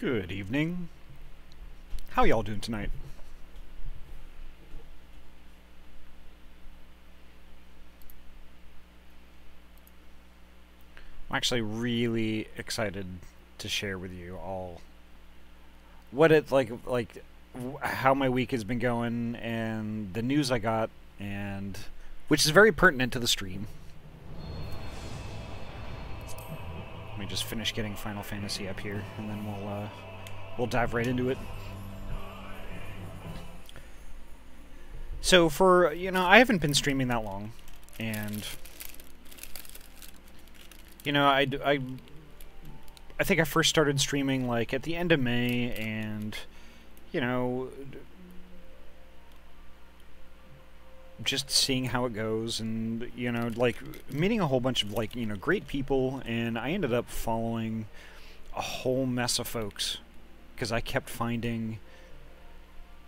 Good evening. How y'all doing tonight? I'm actually really excited to share with you all what it how my week has been going and the news I got, and which is very pertinent to the stream. Let me just finish getting Final Fantasy up here, and then we'll dive right into it. So I haven't been streaming that long, and I think I first started streaming like at the end of May, and just seeing how it goes, and like meeting a whole bunch of great people, and I ended up following a whole mess of folks because I kept finding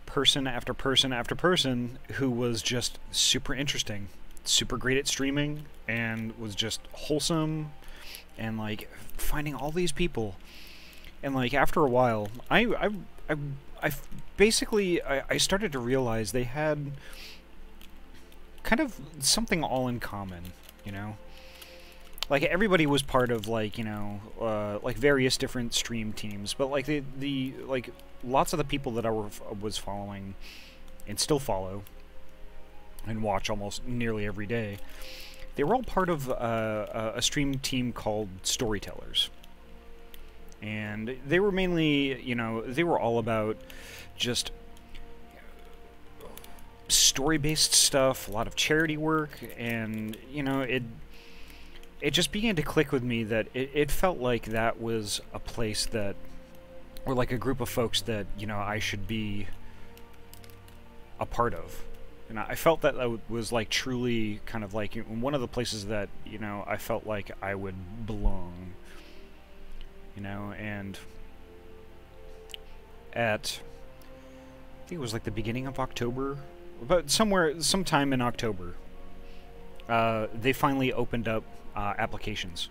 person after person after person who was just super interesting, super great at streaming, and was just wholesome, and like finding all these people, and like after a while I basically started to realize they had kind of something all in common, like everybody was part of like various different stream teams, but like the lots of the people that I was following and still follow and watch almost nearly every day, they were all part of a stream team called Storytellers. And they were mainly, they were all about just story-based stuff, a lot of charity work, and, it just began to click with me that it felt like that was a place that, or like a group of folks that, I should be a part of. And I felt that was like truly kind of like one of the places that, I felt like I would belong. And at, I think it was like the beginning of October, but sometime in October, they finally opened up applications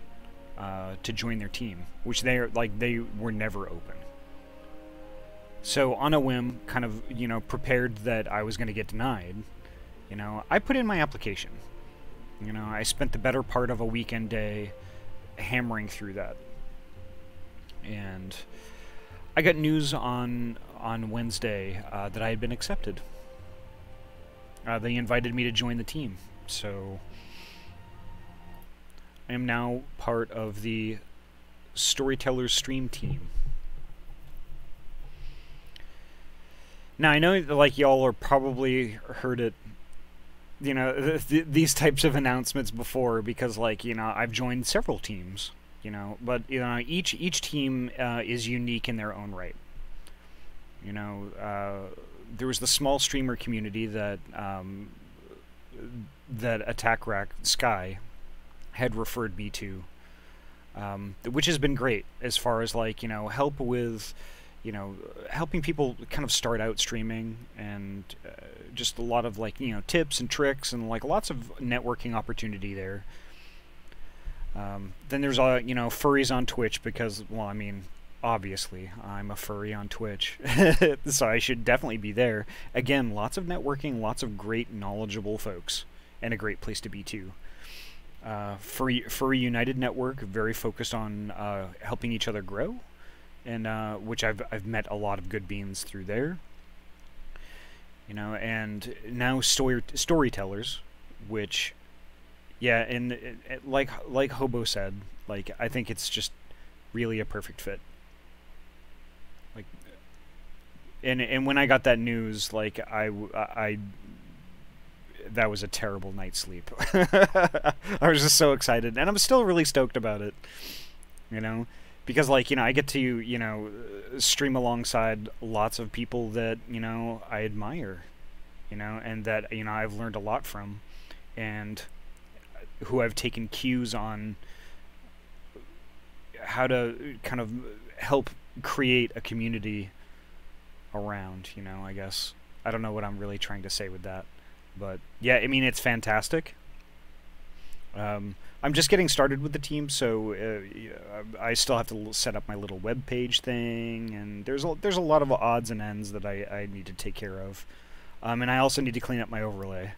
to join their team, which they were never open. So on a whim, kind of, prepared that I was going to get denied, I put in my application. I spent the better part of a weekend day hammering through that. And I got news on Wednesday that I had been accepted. They invited me to join the team, so I am now part of the Storytellers stream team. Now, I know that, like, y'all are probably heard it, these types of announcements before, because, like, I've joined several teams, but, each team is unique in their own right. There was the small streamer community that, that Attack Rack Sky had referred me to, which has been great as far as, like, help with, helping people kind of start out streaming, and just a lot of like tips and tricks, and like lots of networking opportunity there. Then there's furries on Twitch, because, well, I mean, obviously I'm a furry on Twitch, so I should definitely be there. Again, lots of networking, lots of great knowledgeable folks, and a great place to be too. Furry United Network, very focused on helping each other grow, and which I've met a lot of good beans through there. And now Storytellers, which, yeah, and like Hobo said, like, I think it's just really a perfect fit. Like, and when I got that news, like, I that was a terrible night's sleep. I was just so excited, and I'm still really stoked about it, because, like, I get to, stream alongside lots of people that, I admire, and that, I've learned a lot from, and who I've taken cues on how to kind of help create a community around, I guess. I don't know what I'm really trying to say with that. But, yeah, I mean, it's fantastic. I I'm just getting started with the team, so I still have to set up my little web page thing, and there's a lot of odds and ends that I need to take care of, and I also need to clean up my overlay.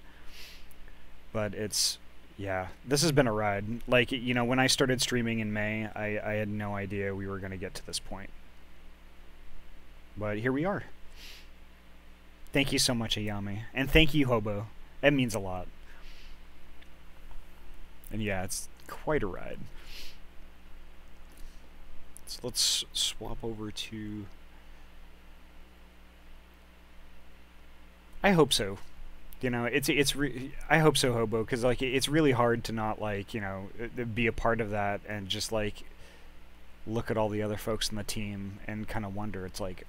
But it's, yeah, this has been a ride. Like, you know, when I started streaming in May, I had no idea we were going to get to this point. But here we are. Thank you so much, Ayami. And thank you, Hobo. That means a lot. And yeah, it's quite a ride. So let's swap over to... I hope so. You know, I hope so, Hobo, because like it's really hard to not, like, you know, be a part of that and just like look at all the other folks in the team and kind of wonder. It's like,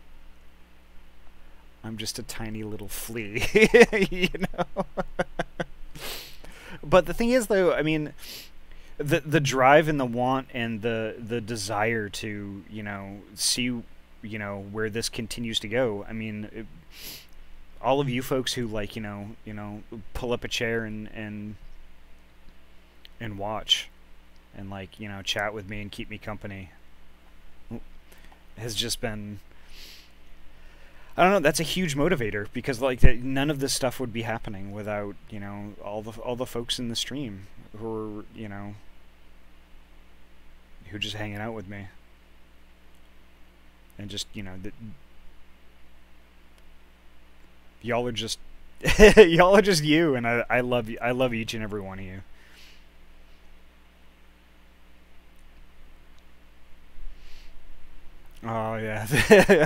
I'm just a tiny little flea, you know. But the thing is, though, I mean, the drive and the want and the desire to, you know, see, you know, where this continues to go. I mean, all of you folks who, like, you know, pull up a chair and watch and, like, you know, chat with me and keep me company has just been, I don't know, that's a huge motivator, because like none of this stuff would be happening without, you know, all the folks in the stream who are, you know, who are just hanging out with me and just, you know, y'all are just y'all are just you, and I love you. I love each and every one of you. Oh yeah,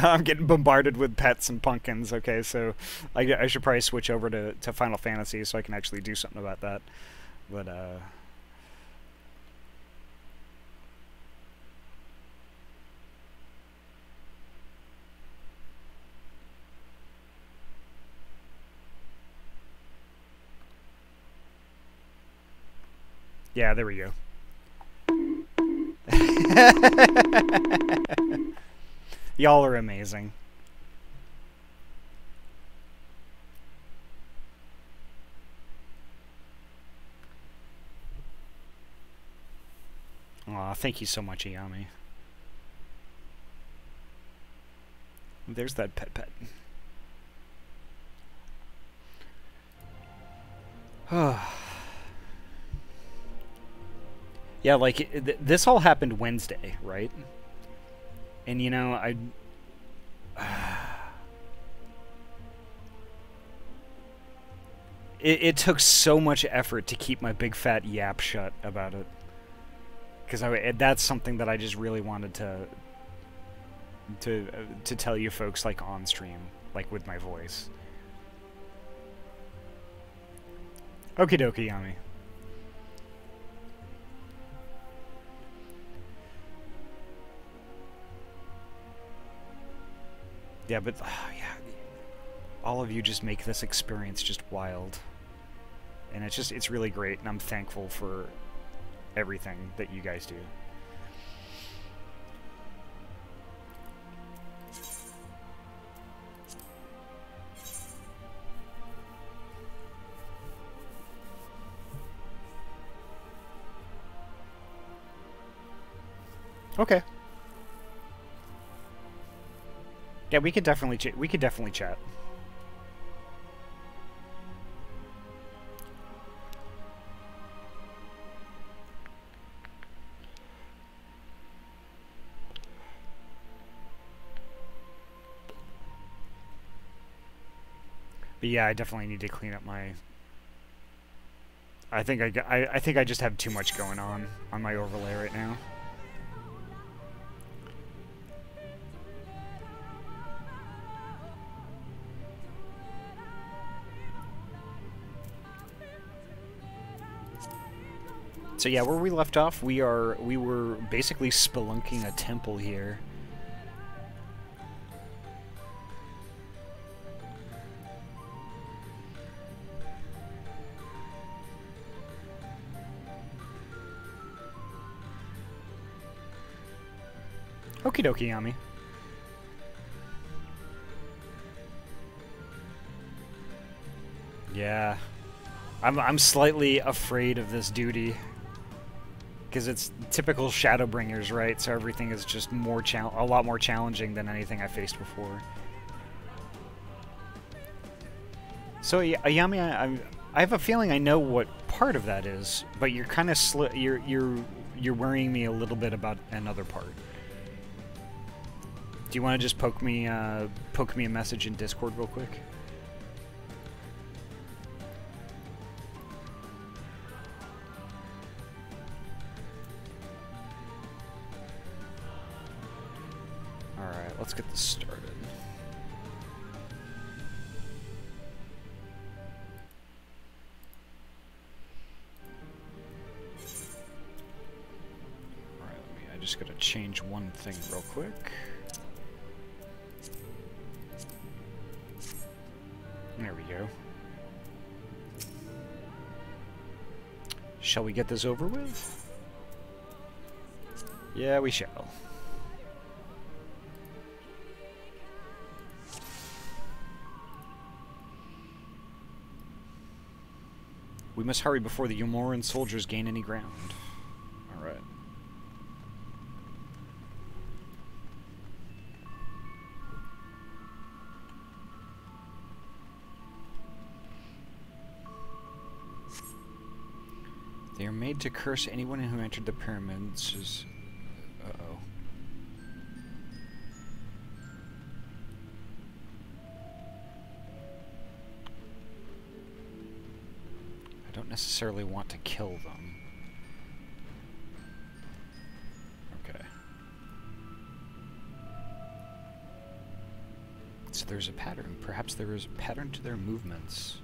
I'm getting bombarded with pets and pumpkins. Okay, so I should probably switch over to Final Fantasy so I can actually do something about that. But yeah, there we go. Y'all are amazing. Aw, thank you so much, Ayami. There's that pet. Yeah, like, this all happened Wednesday, right? And, you know, it took so much effort to keep my big fat yap shut about it. Because that's something that I just really wanted to tell you folks, like, on stream, like, with my voice. Okie dokie, Yami. Yeah, but yeah, all of you just make this experience just wild, and it's really great, and I'm thankful for everything that you guys do. Okay. Yeah, we could definitely chat. But yeah, I definitely need to clean up my. I think I just have too much going on my overlay right now. So yeah, where we left off, we were basically spelunking a temple here. Okie dokie, Yami. Yeah. I'm slightly afraid of this duty. Because it's typical Shadowbringers, right? So everything is just a lot more challenging than anything I faced before. So Ayami, I have a feeling I know what part of that is, but you're kind of you're worrying me a little bit about another part. Do you want to just poke me a message in Discord real quick? All right, let's get this started. All right, I just gotta change one thing real quick. There we go. Shall we get this over with? Yeah, we shall. We must hurry before the Yomoran soldiers gain any ground. Alright. They are made to curse anyone who entered the pyramids. Uh-oh. I don't necessarily want to kill them. Okay. So there's a pattern. Perhaps there is a pattern to their movements.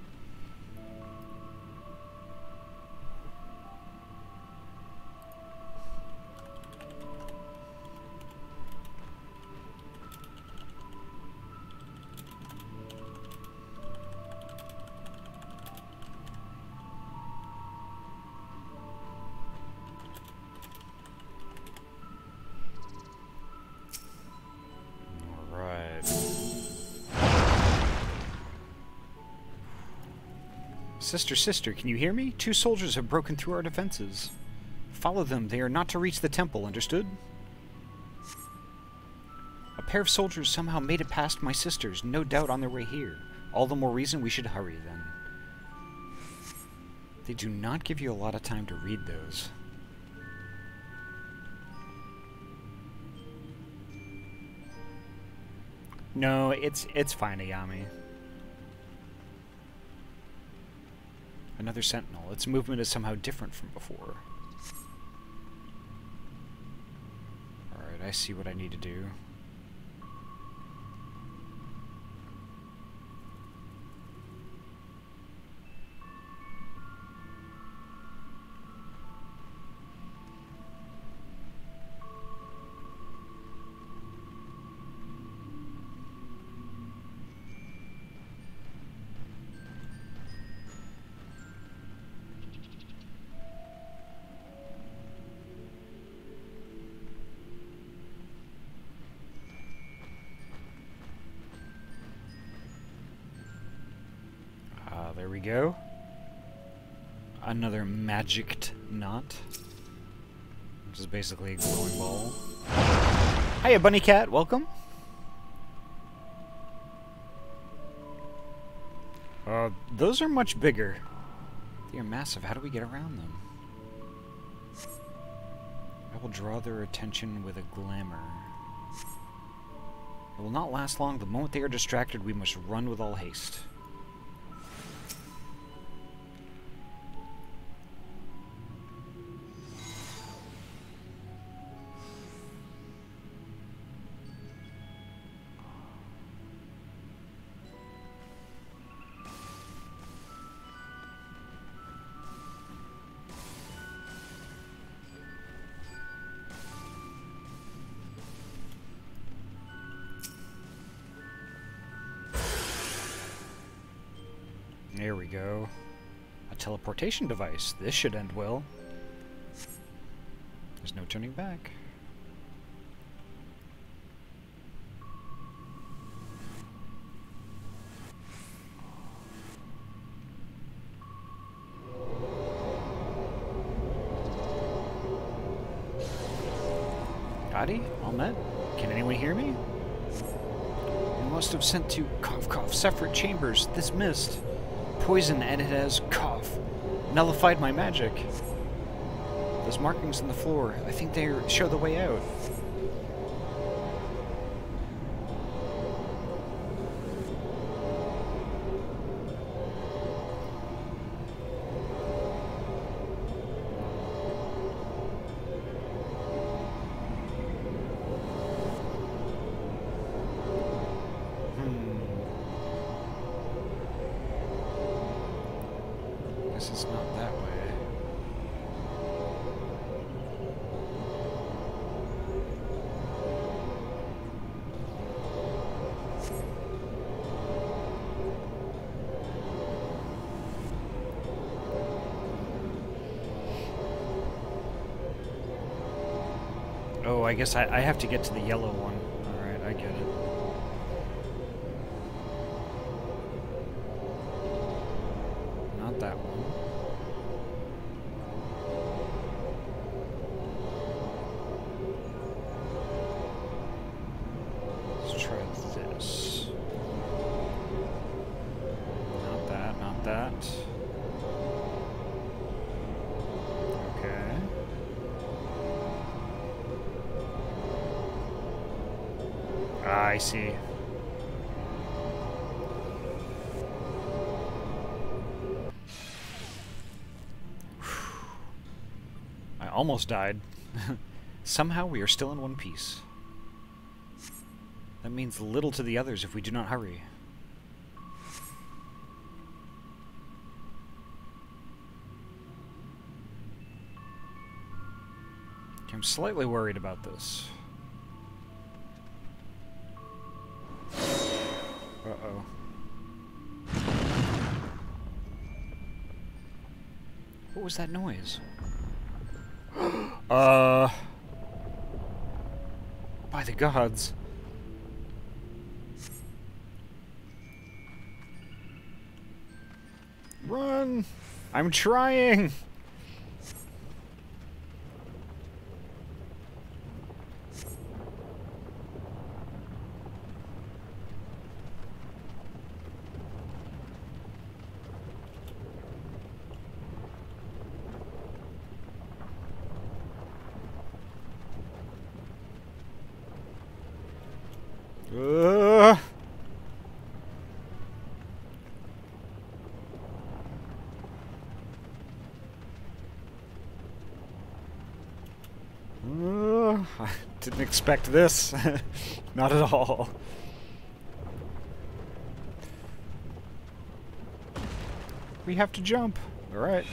Sister, sister, can you hear me? 2 soldiers have broken through our defenses. Follow them. They are not to reach the temple, understood? A pair of soldiers somehow made it past my sisters, no doubt on their way here. All the more reason we should hurry, then. They do not give you a lot of time to read those. No, it's fine, Ayami. Another sentinel. Its movement is somehow different from before. Alright, I see what I need to do. There we go. Another magicked knot. Which is basically a glowing ball. Hiya, Bunny Cat. Welcome. Those are much bigger. They are massive. How do we get around them? I will draw their attention with a glamour. It will not last long. The moment they are distracted, we must run with all haste. There we go. A teleportation device. This should end well. There's no turning back. Ahty? Almet? Can anyone hear me? You must have sent to cough separate chambers. This mist. Poison, and it has cough. Nullified my magic. Those markings on the floor, I think they show the way out. Guess it's not that way. Oh, I guess I have to get to the yellow one. Alright, I get it. Not that one. Let's try this. Not that, not that. Okay. I see. I almost died. Somehow we are still in one piece. That means little to the others if we do not hurry. I'm slightly worried about this. Uh-oh. What was that noise? By the gods. Run! I'm trying! I didn't expect this. Not at all. We have to jump. All right.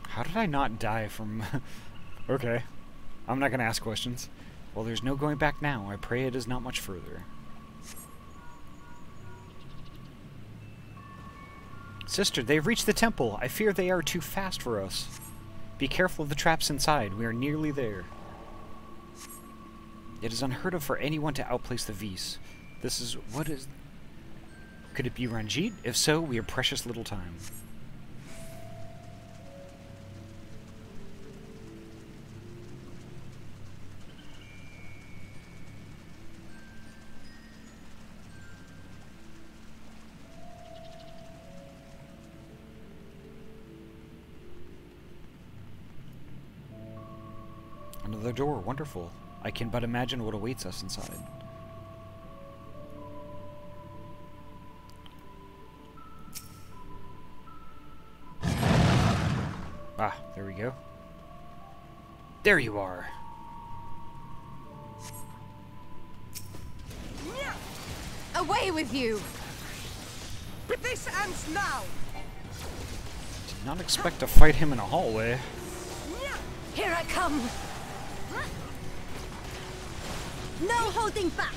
How did I not die from... Okay. I'm not gonna ask questions. Well, there's no going back now. I pray it is not much further. Sister, they have reached the temple. I fear they are too fast for us. Be careful of the traps inside. We are nearly there. It is unheard of for anyone to outplace the Vis. This is... what is... Could it be Ranjit? If so, we have precious little time. Another door, wonderful. I can but imagine what awaits us inside. Ah, there we go. There you are. Away with you! This ends now! Did not expect to fight him in a hallway. Here I come! No holding back!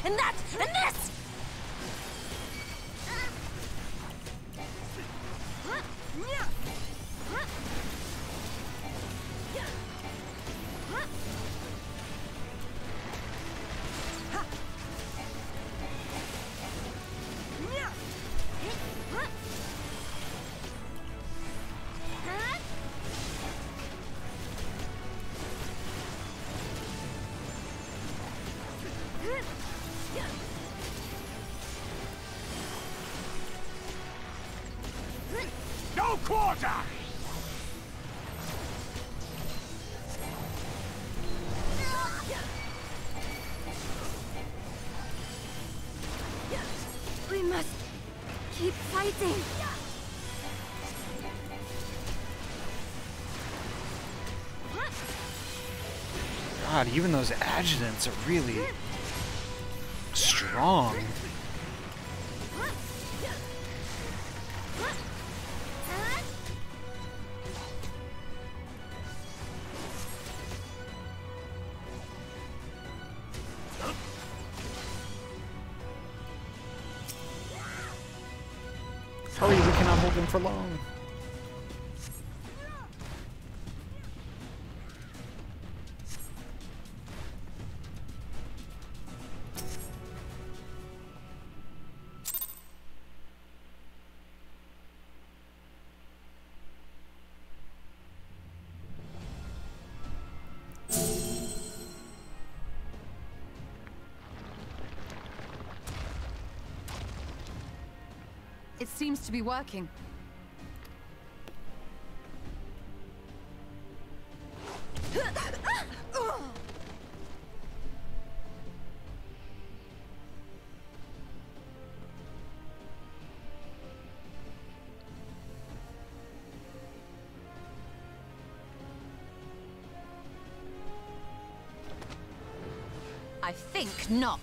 and that, and this! No quarter! We must keep fighting. God, even those adjutants are really strong. Hurry, we cannot hold him for long. It seems to be working. I think not.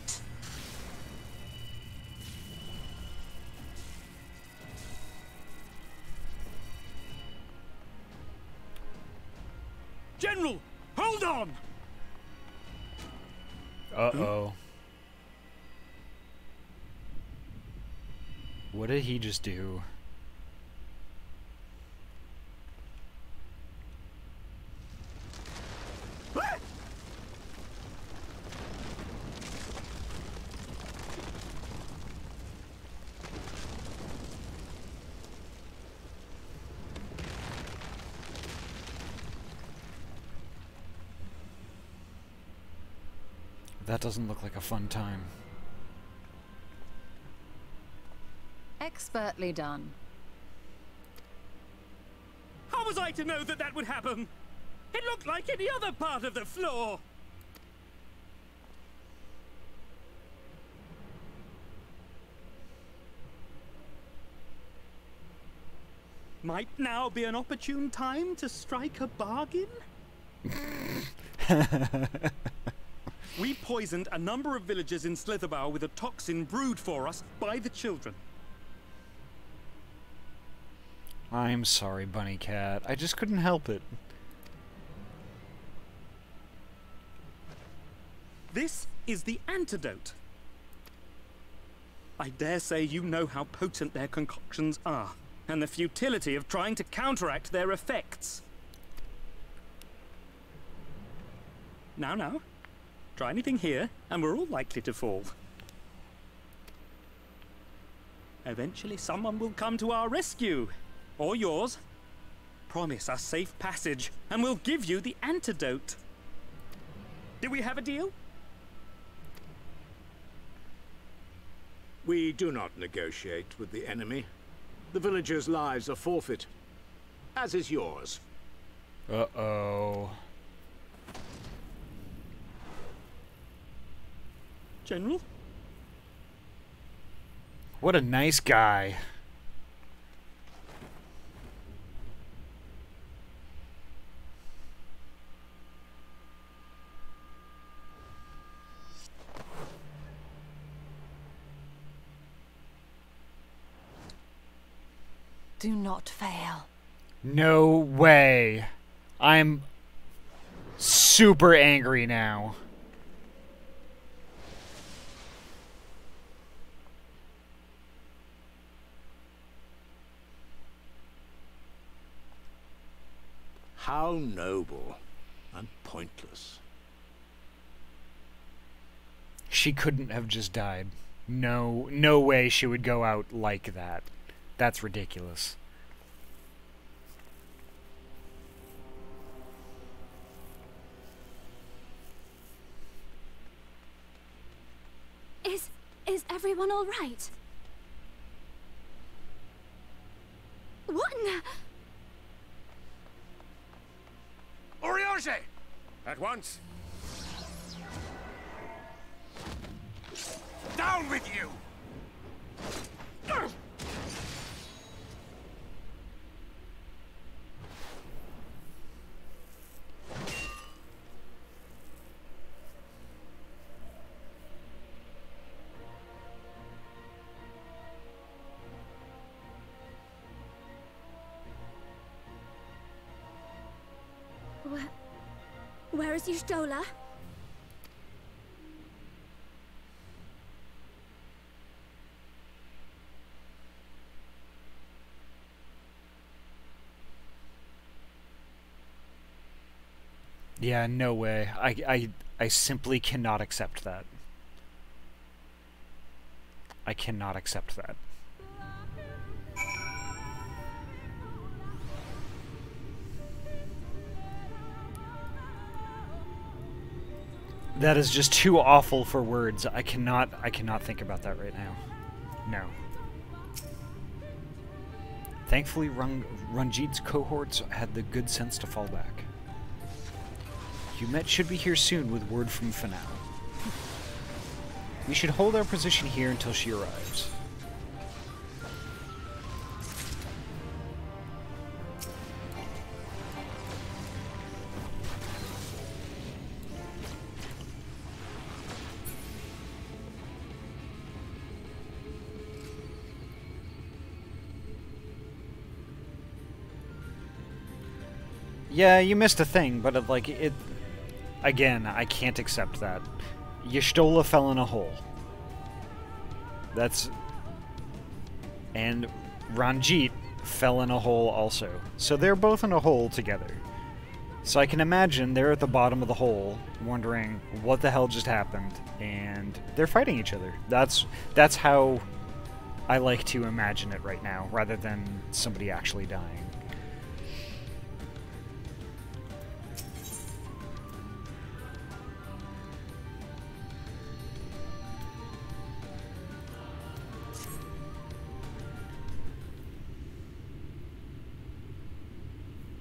General, hold on! Uh-oh. What did he just do? That doesn't look like a fun time. Expertly done. How was I to know that that would happen? It looked like any other part of the floor. Might now be an opportune time to strike a bargain? We poisoned a number of villagers in Slitherbough with a toxin brewed for us by the children. I'm sorry, Bunny Cat. I just couldn't help it. This is the antidote. I dare say you know how potent their concoctions are, and the futility of trying to counteract their effects. Now. Try anything here, and we're all likely to fall. Eventually someone will come to our rescue. Or yours. Promise us safe passage, and we'll give you the antidote. Do we have a deal? We do not negotiate with the enemy. The villagers' lives are forfeit, as is yours. Uh-oh. General? What a nice guy. Do not fail. No way. I'm super angry now. How noble and pointless. She couldn't have just died. No way she would go out like that. That's ridiculous. Is everyone all right? What in the... Oriage! At once! Down with you! Where is Y'shtola? Yeah, no way. I simply cannot accept that. I cannot accept that. That is just too awful for words. I cannot think about that right now. No. Thankfully, Ranjit's cohorts had the good sense to fall back. Yumet should be here soon with word from Fanao. We should hold our position here until she arrives. Yeah, you missed a thing, but like it. Again, I can't accept that. Y'shtola fell in a hole. That's. And Ranjit fell in a hole also. So they're both in a hole together. So I can imagine they're at the bottom of the hole, wondering what the hell just happened, and they're fighting each other. That's how I like to imagine it right now, rather than somebody actually dying.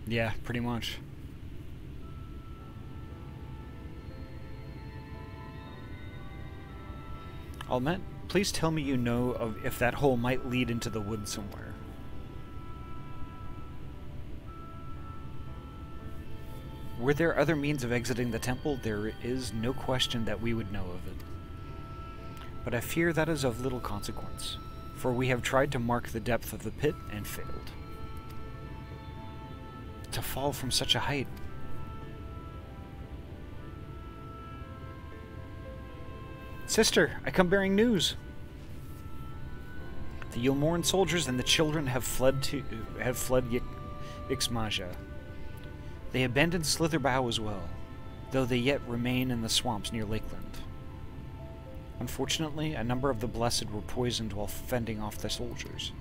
Yeah, pretty much. Almet, please tell me you know of if that hole might lead into the woods somewhere. Were there other means of exiting the temple? There is no question that we would know of it. But I fear that is of little consequence, for we have tried to mark the depth of the pit and failed. To fall from such a height. Sister, I come bearing news. The Yulmoran soldiers and the children have fled Ixmaja. They abandoned Slitherbow as well, though they yet remain in the swamps near Lakeland. Unfortunately, a number of the Blessed were poisoned while fending off the soldiers.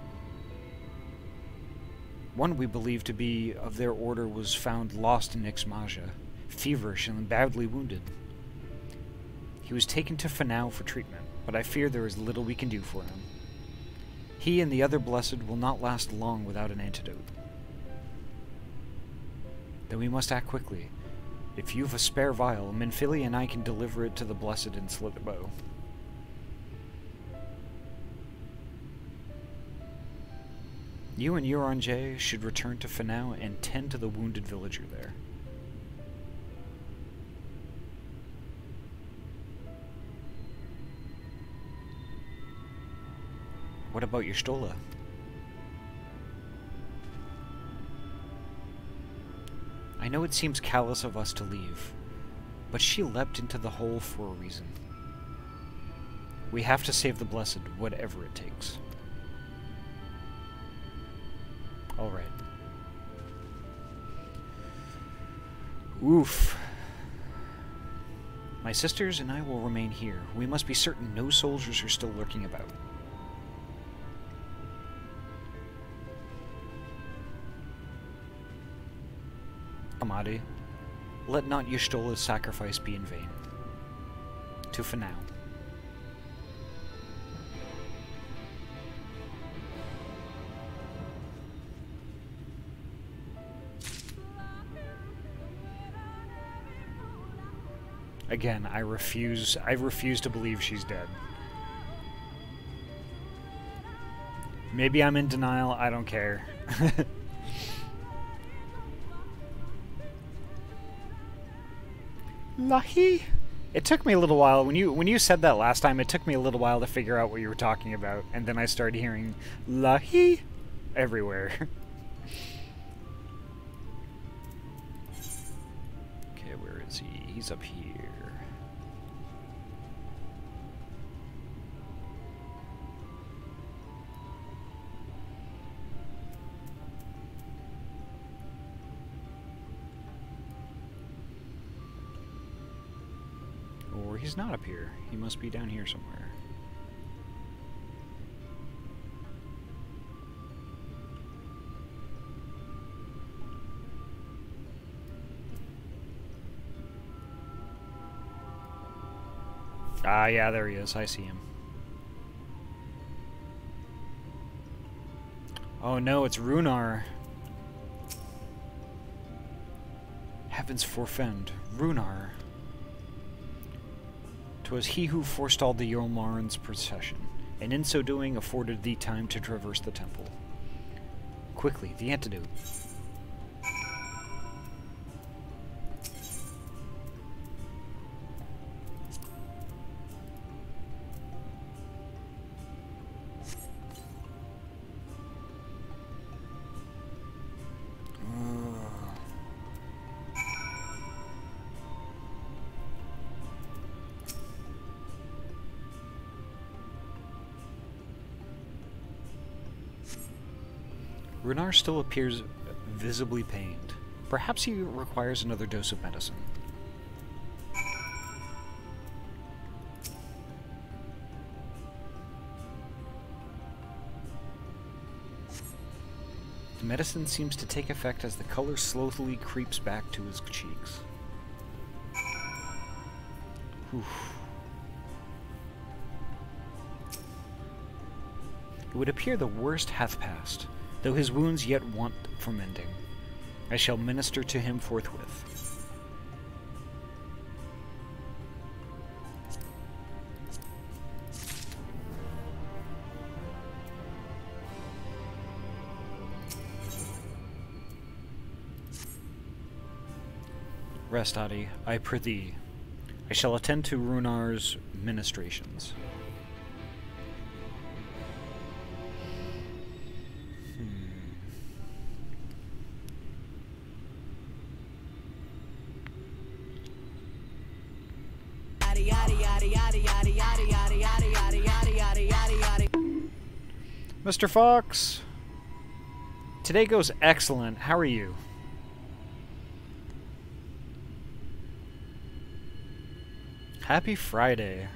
One we believe to be of their order was found lost in Ixmaja, feverish and badly wounded. He was taken to Fanao for treatment, but I fear there is little we can do for him. He and the other Blessed will not last long without an antidote. Then we must act quickly. If you've a spare vial, Minfili and I can deliver it to the Blessed in Slitherbow. You and Uranger should return to Fanao and tend to the wounded villager there. What about Y'shtola? I know it seems callous of us to leave, but she leapt into the hole for a reason. We have to save the Blessed, whatever it takes. Alright. Oof. My sisters and I will remain here. We must be certain no soldiers are still lurking about. Ahty, let not Y'shtola's sacrifice be in vain. To for now. Again, I refuse to believe she's dead. Maybe I'm in denial, I don't care. Lahi? It took me a little while, when you said that last time, it took me a little while to figure out what you were talking about, and then I started hearing Lahi everywhere. Okay, where is he? He's up here. Or he's not up here. He must be down here somewhere. Ah, yeah, there he is. I see him. Oh no, it's Runar. Heavens forfend. Runar. 'Twas he who forestalled the Yolmarin's procession, and in so doing afforded thee time to traverse the temple. Quickly, the antidote. Runar still appears visibly pained. Perhaps he requires another dose of medicine. The medicine seems to take effect as the color slowly creeps back to his cheeks. Oof. It would appear the worst hath passed, though his wounds yet want for mending. I shall minister to him forthwith. Rest, Ahty, I prithee. I shall attend to Runar's ministrations. Mr. Fox! Today goes excellent. How are you? Happy Friday.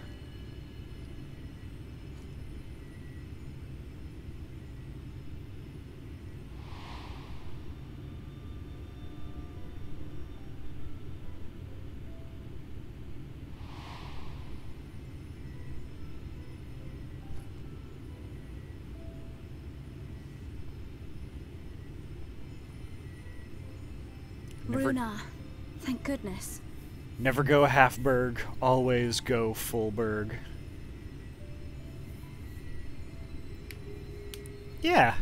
Runar, thank goodness. Never go half berg, always go full berg. Yeah.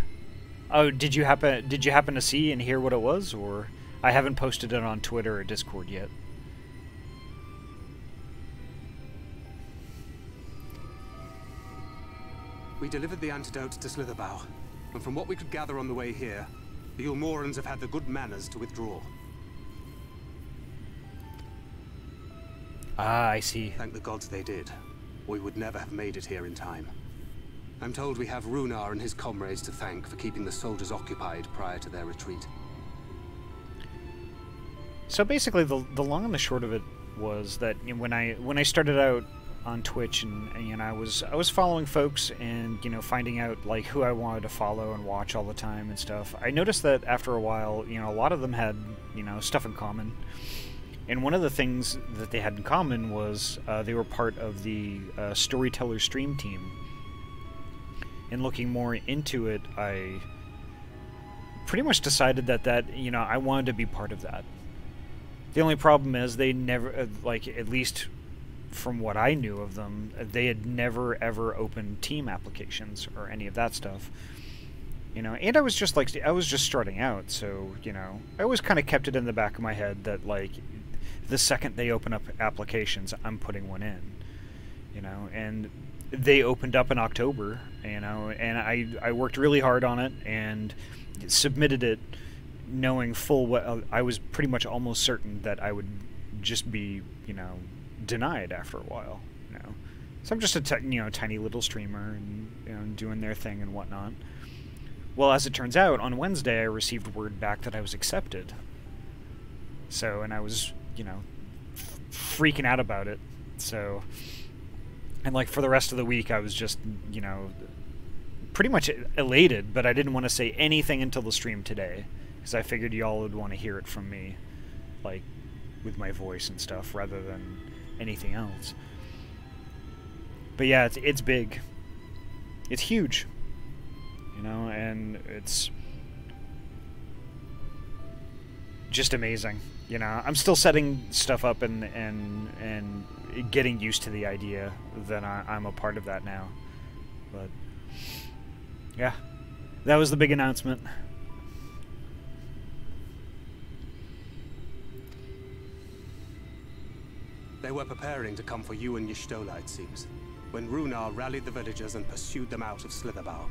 Oh, did you happen to see and hear what it was, or I haven't posted it on Twitter or Discord yet. We delivered the antidote to Slitherbough, and from what we could gather on the way here, the Yulmorans have had the good manners to withdraw. Ah, I see. Thank the gods they did. We would never have made it here in time. I'm told we have Runar and his comrades to thank for keeping the soldiers occupied prior to their retreat. So basically, the long and the short of it was that, you know, when I started out on Twitch, and you know, I was following folks and, you know, finding out like who I wanted to follow and watch all the time and stuff. I noticed that after a while, you know, a lot of them had, you know, stuff in common. And one of the things that they had in common was they were part of the Storyteller stream team. And looking more into it, I pretty much decided that you know, I wanted to be part of that. The only problem is they never, like, at least from what I knew of them, they had never ever opened team applications or any of that stuff. You know, and I was just starting out, so, you know, I always kind of kept it in the back of my head that, like, the second they open up applications, I'm putting one in. You know, and they opened up in October, you know, and I worked really hard on it and submitted it knowing full well I was pretty much almost certain that I would just be, you know, denied after a while, you know. So I'm just a you know, tiny little streamer and, you know, doing their thing and whatnot. Well, as it turns out, on Wednesday I received word back that I was accepted. So, and I was, you know, freaking out about it. So, and like for the rest of the week I was just, you know, pretty much elated, but I didn't want to say anything until the stream today, because I figured y'all would want to hear it from me, like, with my voice and stuff, rather than anything else. But yeah, it's big. It's huge. You know, and it's just amazing. You know, I'm still setting stuff up and getting used to the idea that I'm a part of that now. But yeah, that was the big announcement. They were preparing to come for you and Y'shtola, it seems, when Runar rallied the villagers and pursued them out of Slitherbough.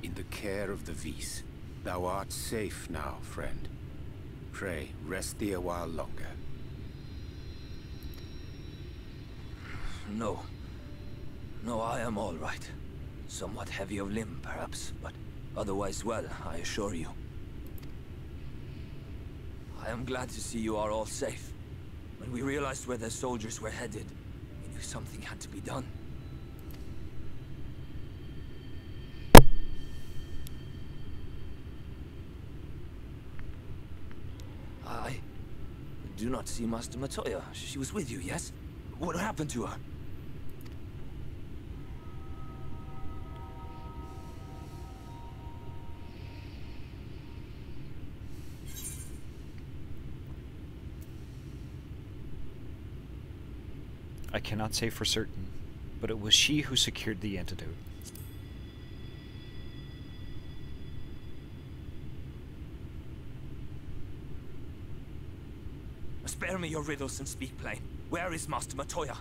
In the care of the Vis. Thou art safe now, friend. Pray, rest thee a while longer. No. No, I am all right. Somewhat heavy of limb, perhaps, but otherwise well, I assure you. I am glad to see you are all safe. When we realized where the soldiers were headed, we knew something had to be done. I do not see Master Matoya. She was with you, yes? What happened to her? I cannot say for certain, but it was she who secured the antidote. Spare me your riddles and speak plain. Where is Master Matoya?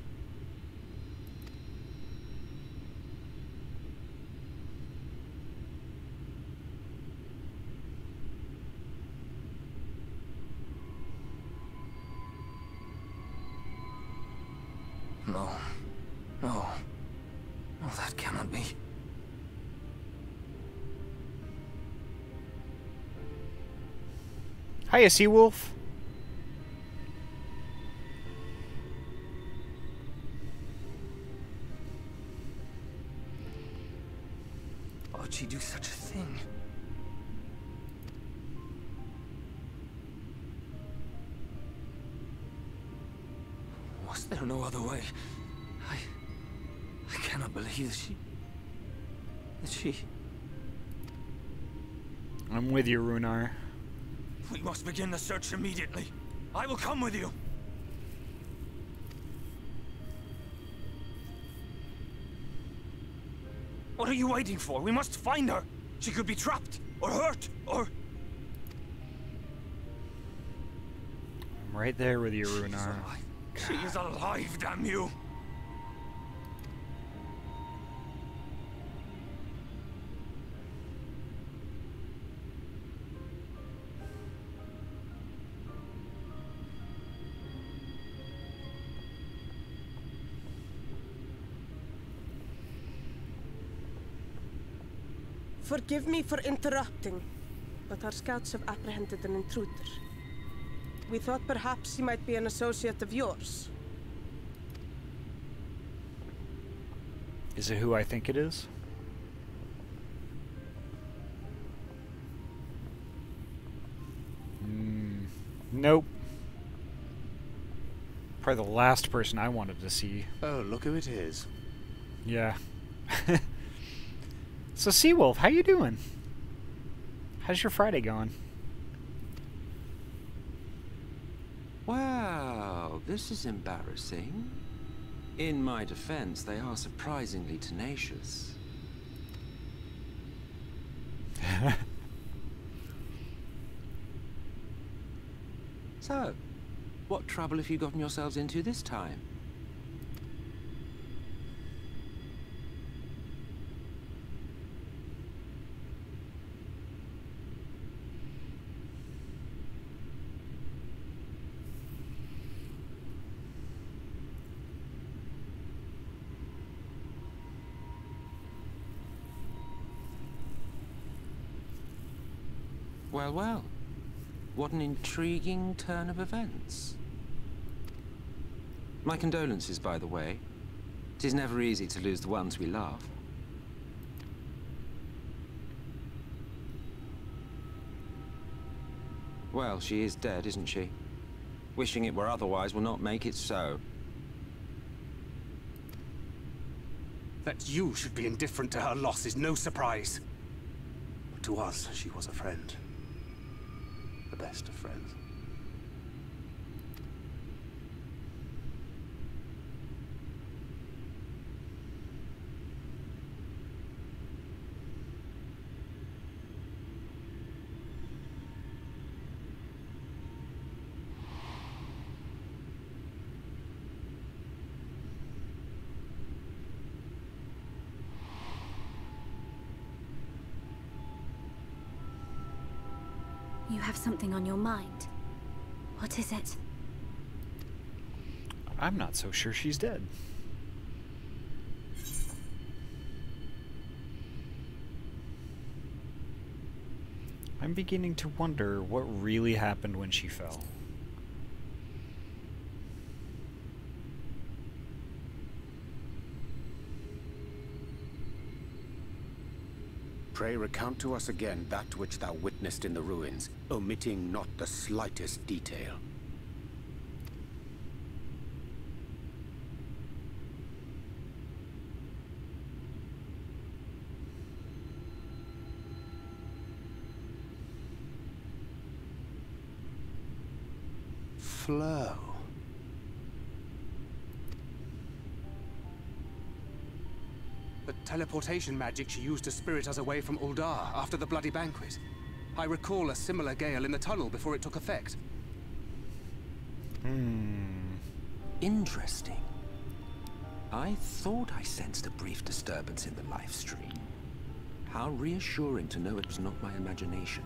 No. No. No, that cannot be. Hiya, Seawolf. Why would she do such a thing? Was there no other way? I cannot believe that she... I'm with you, Runar. We must begin the search immediately. I will come with you. What are you waiting for? We must find her. She could be trapped, or hurt, or... I'm right there with you, Runar. She is alive, damn you! Forgive me for interrupting, but our scouts have apprehended an intruder. We thought perhaps he might be an associate of yours. Is it who I think it is? Nope. Probably the last person I wanted to see. Oh, look who it is. Yeah. So, Seawolf, how you doing? How's your Friday going? Wow, this is embarrassing. In my defense, they are surprisingly tenacious. So, what trouble have you gotten yourselves into this time? Well, well. What an intriguing turn of events. My condolences, by the way. It is never easy to lose the ones we love. Well, she is dead, isn't she? Wishing it were otherwise will not make it so. That you should be indifferent to her loss is no surprise. But to us, she was a friend. The best of friends. You have something on your mind. What is it? I'm not so sure she's dead. I'm beginning to wonder what really happened when she fell. Pray recount to us again that which thou witnessed in the ruins, omitting not the slightest detail. Flow. The teleportation magic she used to spirit us away from Uldar after the bloody banquet. I recall a similar gale in the tunnel before it took effect. Interesting. I thought I sensed a brief disturbance in the live stream. How reassuring to know it was not my imagination.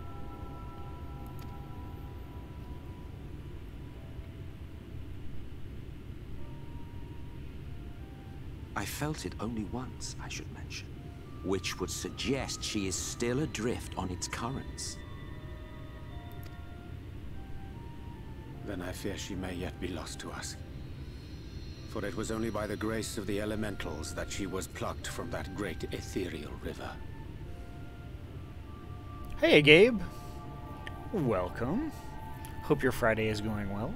I felt it only once, I should mention, which would suggest she is still adrift on its currents. Then I fear she may yet be lost to us. For it was only by the grace of the elementals that she was plucked from that great ethereal river. Hey, Gabe. Welcome. Hope your Friday is going well.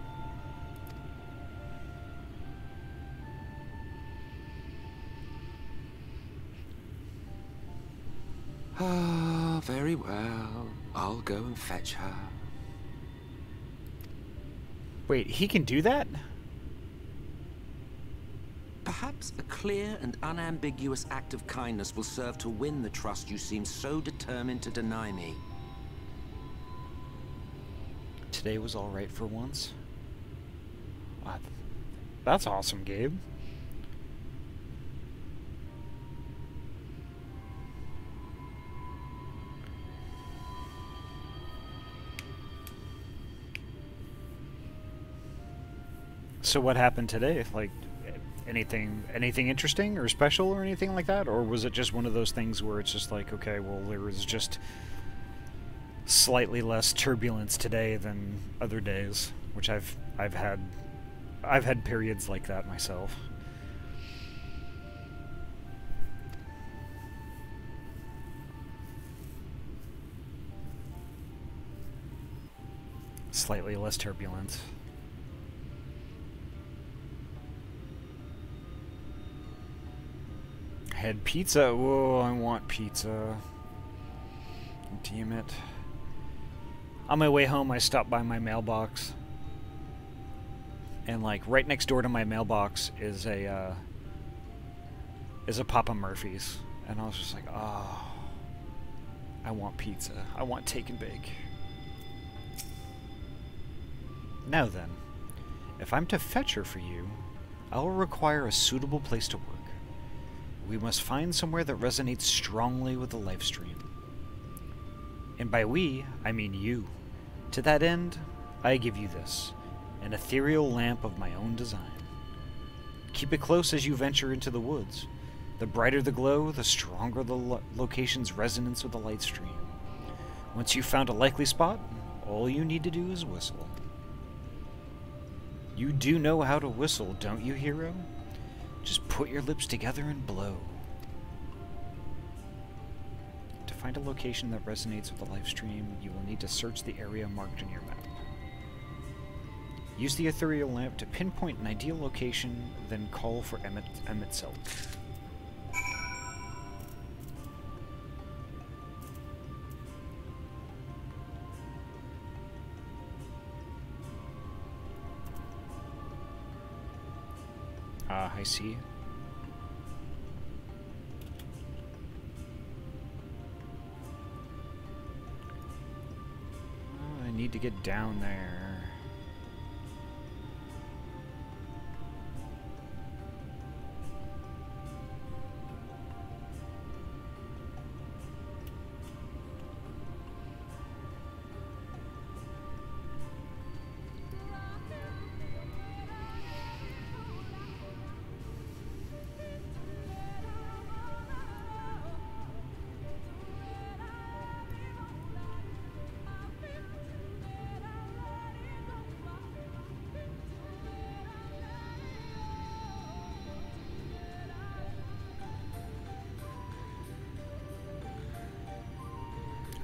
Ah, very well. I'll go and fetch her. Wait, he can do that? Perhaps a clear and unambiguous act of kindness will serve to win the trust you seem so determined to deny me. Today was all right for once. That's awesome, Gabe. So what happened today? Like, anything interesting or special or anything like that? Or was it just one of those things where it's just like, okay, well, there was just slightly less turbulence today than other days, which I've had periods like that myself. Slightly less turbulence. Had pizza. Whoa, I want pizza. Damn it. On my way home, I stopped by my mailbox. And, like, right next door to my mailbox is a Papa Murphy's. And I was just like, oh, I want pizza. I want take and bake. Now then, if I'm to fetch her for you, I will require a suitable place to work. We must find somewhere that resonates strongly with the life stream. And by we, I mean you. To that end, I give you this, an ethereal lamp of my own design. Keep it close as you venture into the woods. The brighter the glow, the stronger the location's resonance with the light stream. Once you've found a likely spot, all you need to do is whistle. You do know how to whistle, don't you, hero? Just put your lips together and blow. To find a location that resonates with the live stream, you will need to search the area marked on your map. Use the ethereal lamp to pinpoint an ideal location, then call for Emmett Selk. I see. Oh, I need to get down there.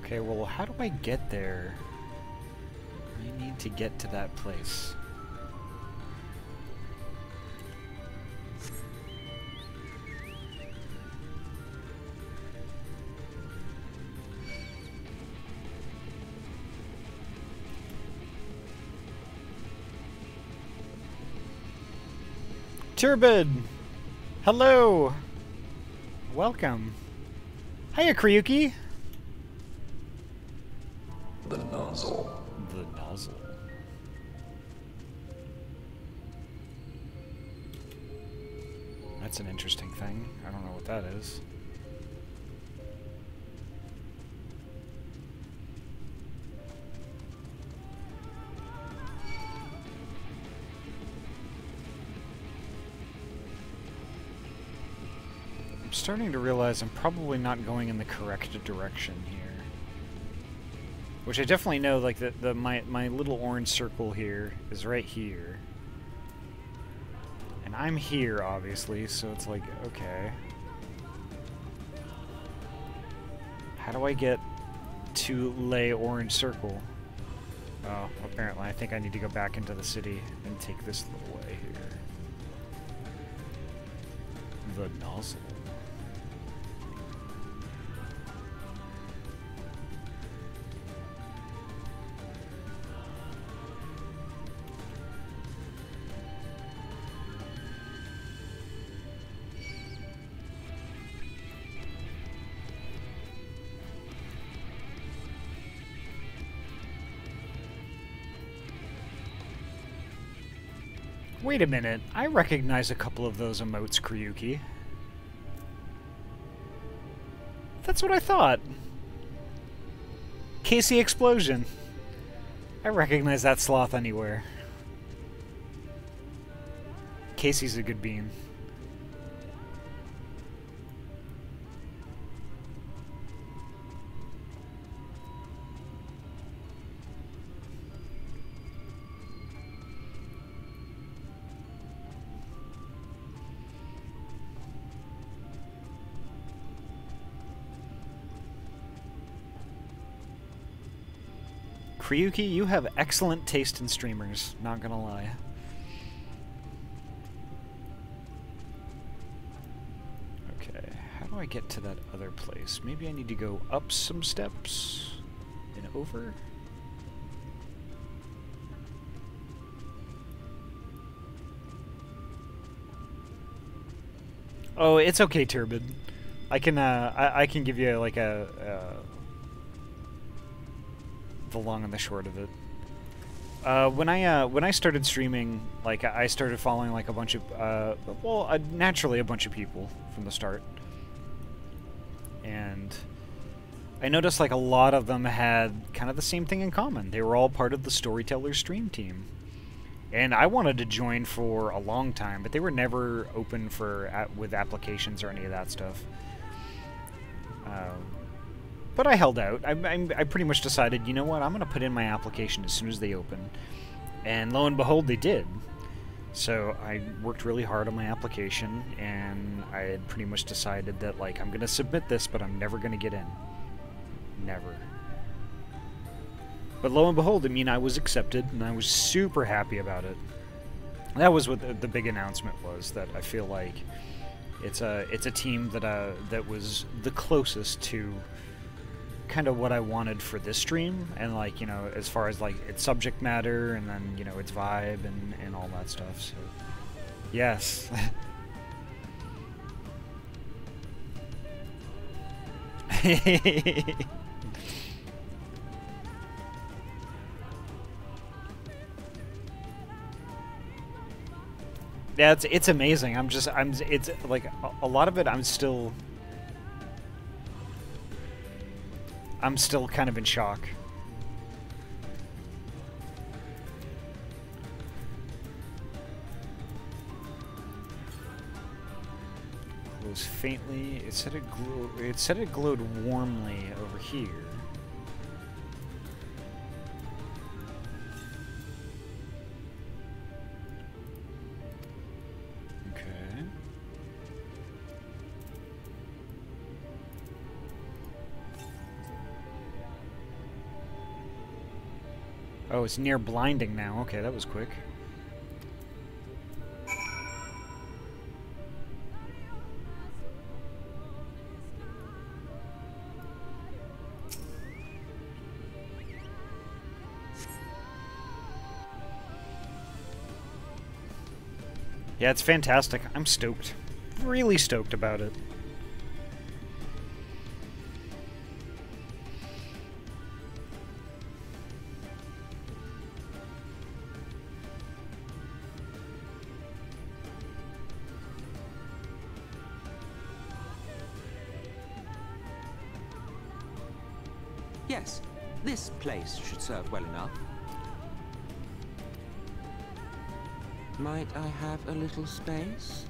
Okay, well, how do I get there? I need to get to that place. Turbid! Hello! Welcome. Hiya, Kryuki! The nozzle. The nozzle. That's an interesting thing. I don't know what that is. I'm starting to realize I'm probably not going in the correct direction here. Which I definitely know, like, my little orange circle here is right here. And I'm here, obviously, so it's like, okay. How do I get to lay orange circle? Oh, apparently I think I need to go back into the city and take this little way here. The nozzle. Wait a minute, I recognize a couple of those emotes, Kryuki. That's what I thought. Casey Explosion. I recognize that sloth anywhere. Casey's a good bean. Kryuki, you have excellent taste in streamers, not gonna lie. Okay, how do I get to that other place? Maybe I need to go up some steps and over? Oh, it's okay, Turbid. I can give you like a the long and the short of it. When I started streaming, like I started following like a bunch of naturally a bunch of people from the start, and I noticed like a lot of them had kind of the same thing in common. They were all part of the Storyteller stream team, and I wanted to join for a long time, but they were never open for with applications or any of that stuff. But I held out. I pretty much decided, you know what, I'm going to put in my application as soon as they open. And lo and behold, they did. So I worked really hard on my application, and I had pretty much decided that, like, I'm going to submit this, but I'm never going to get in. Never. But lo and behold, I mean, I was accepted, and I was super happy about it. That was what the big announcement was, that I feel like it's a team that was the closest to kind of what I wanted for this stream, and like, you know, as far as like its subject matter, and then, you know, its vibe and all that stuff. So yes. Yeah, it's amazing. It's like a lot of it I'm still kind of in shock. Glows faintly. It said it glowed warmly over here. Okay. Oh, it's near blinding now. Okay, that was quick. Yeah, it's fantastic. I'm stoked. Really stoked about it. Yes, this place should serve well enough. Might I have a little space?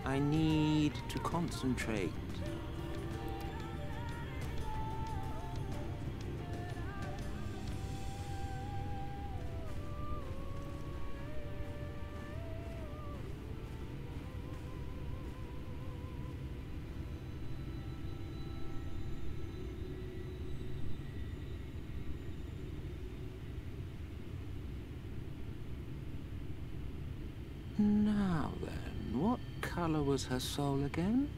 I need to concentrate. Now then, what color was her soul again?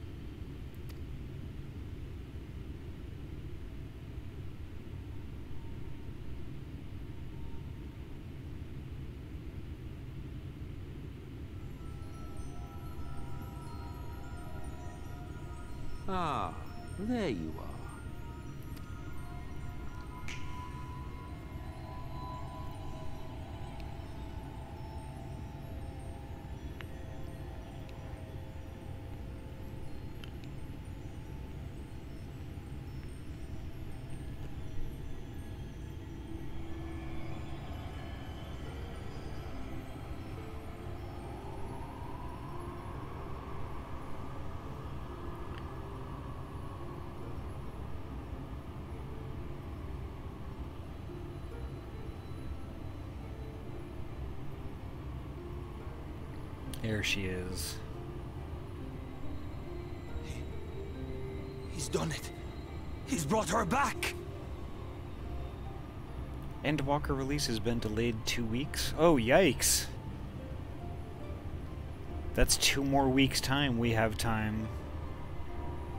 Ah, there you are. There she is. He's done it. He's brought her back. Endwalker release has been delayed 2 weeks. Oh, yikes. That's 2 more weeks' time. We have time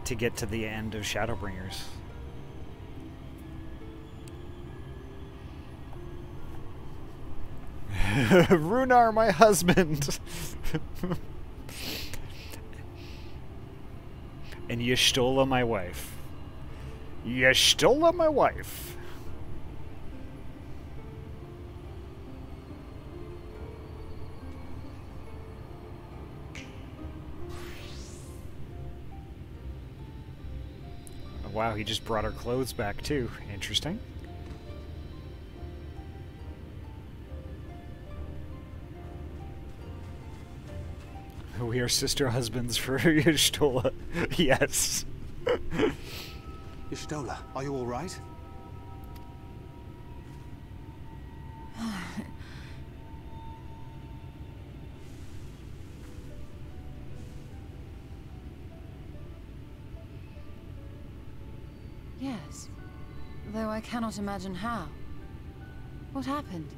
to get to the end of Shadowbringers. Runar, my husband! And Y'shtola, my wife. Y'shtola, my wife. Oh, wow, he just brought her clothes back too. Interesting. We are sister husbands for Y'shtola. Yes. Y'shtola, are you all right? Yes, though I cannot imagine how. What happened?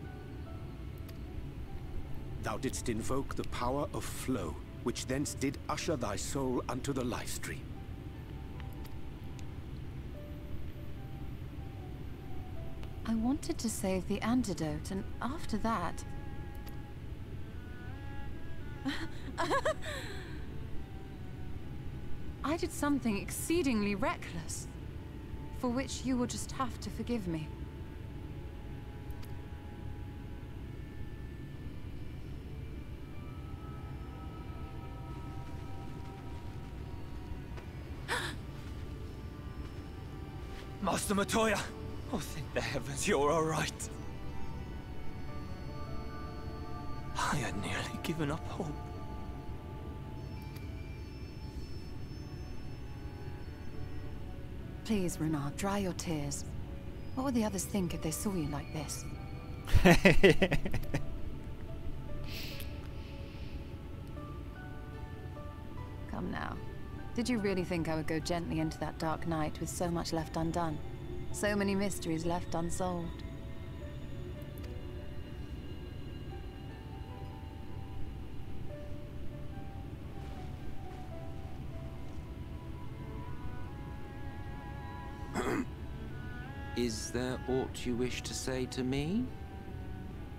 Thou didst invoke the power of flow, which thence did usher thy soul unto the life stream. I wanted to save the antidote, and after that... I did something exceedingly reckless, for which you will just have to forgive me. Master Matoya! Oh, thank the heavens you're all right. I had nearly given up hope. Please, Runar, dry your tears. What would the others think if they saw you like this? Come now. Did you really think I would go gently into that dark night with so much left undone? So many mysteries left unsolved? Is there aught you wish to say to me?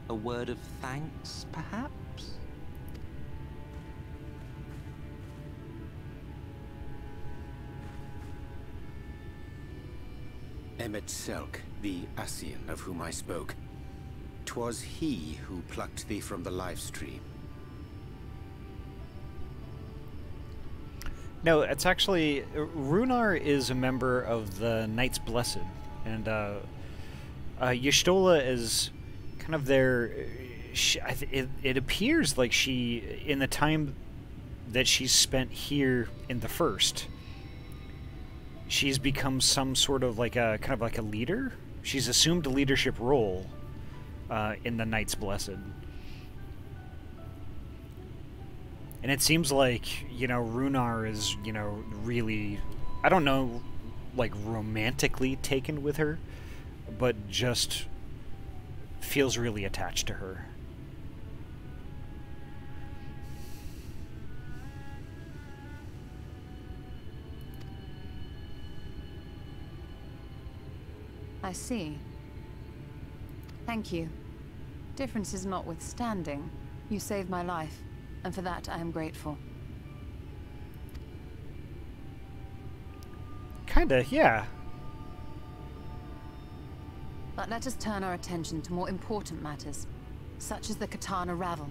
A word of thanks, perhaps? Emmet Selk, the Ascian of whom I spoke. 'Twas he who plucked thee from the life stream. No, it's actually... Runar is a member of the Knights Blessed, and Y'shtola is kind of their... it appears like she, in the time that she's spent here in the First, she's become some sort of like a kind of like a leader. She's assumed a leadership role in the Knights Blessed. And it seems like, you know, Runar is, you know, really, I don't know, like romantically taken with her, but just feels really attached to her. I see. Thank you. Differences notwithstanding, you saved my life, and for that I am grateful. Kinda, yeah. But let us turn our attention to more important matters, such as the Katana Ravel.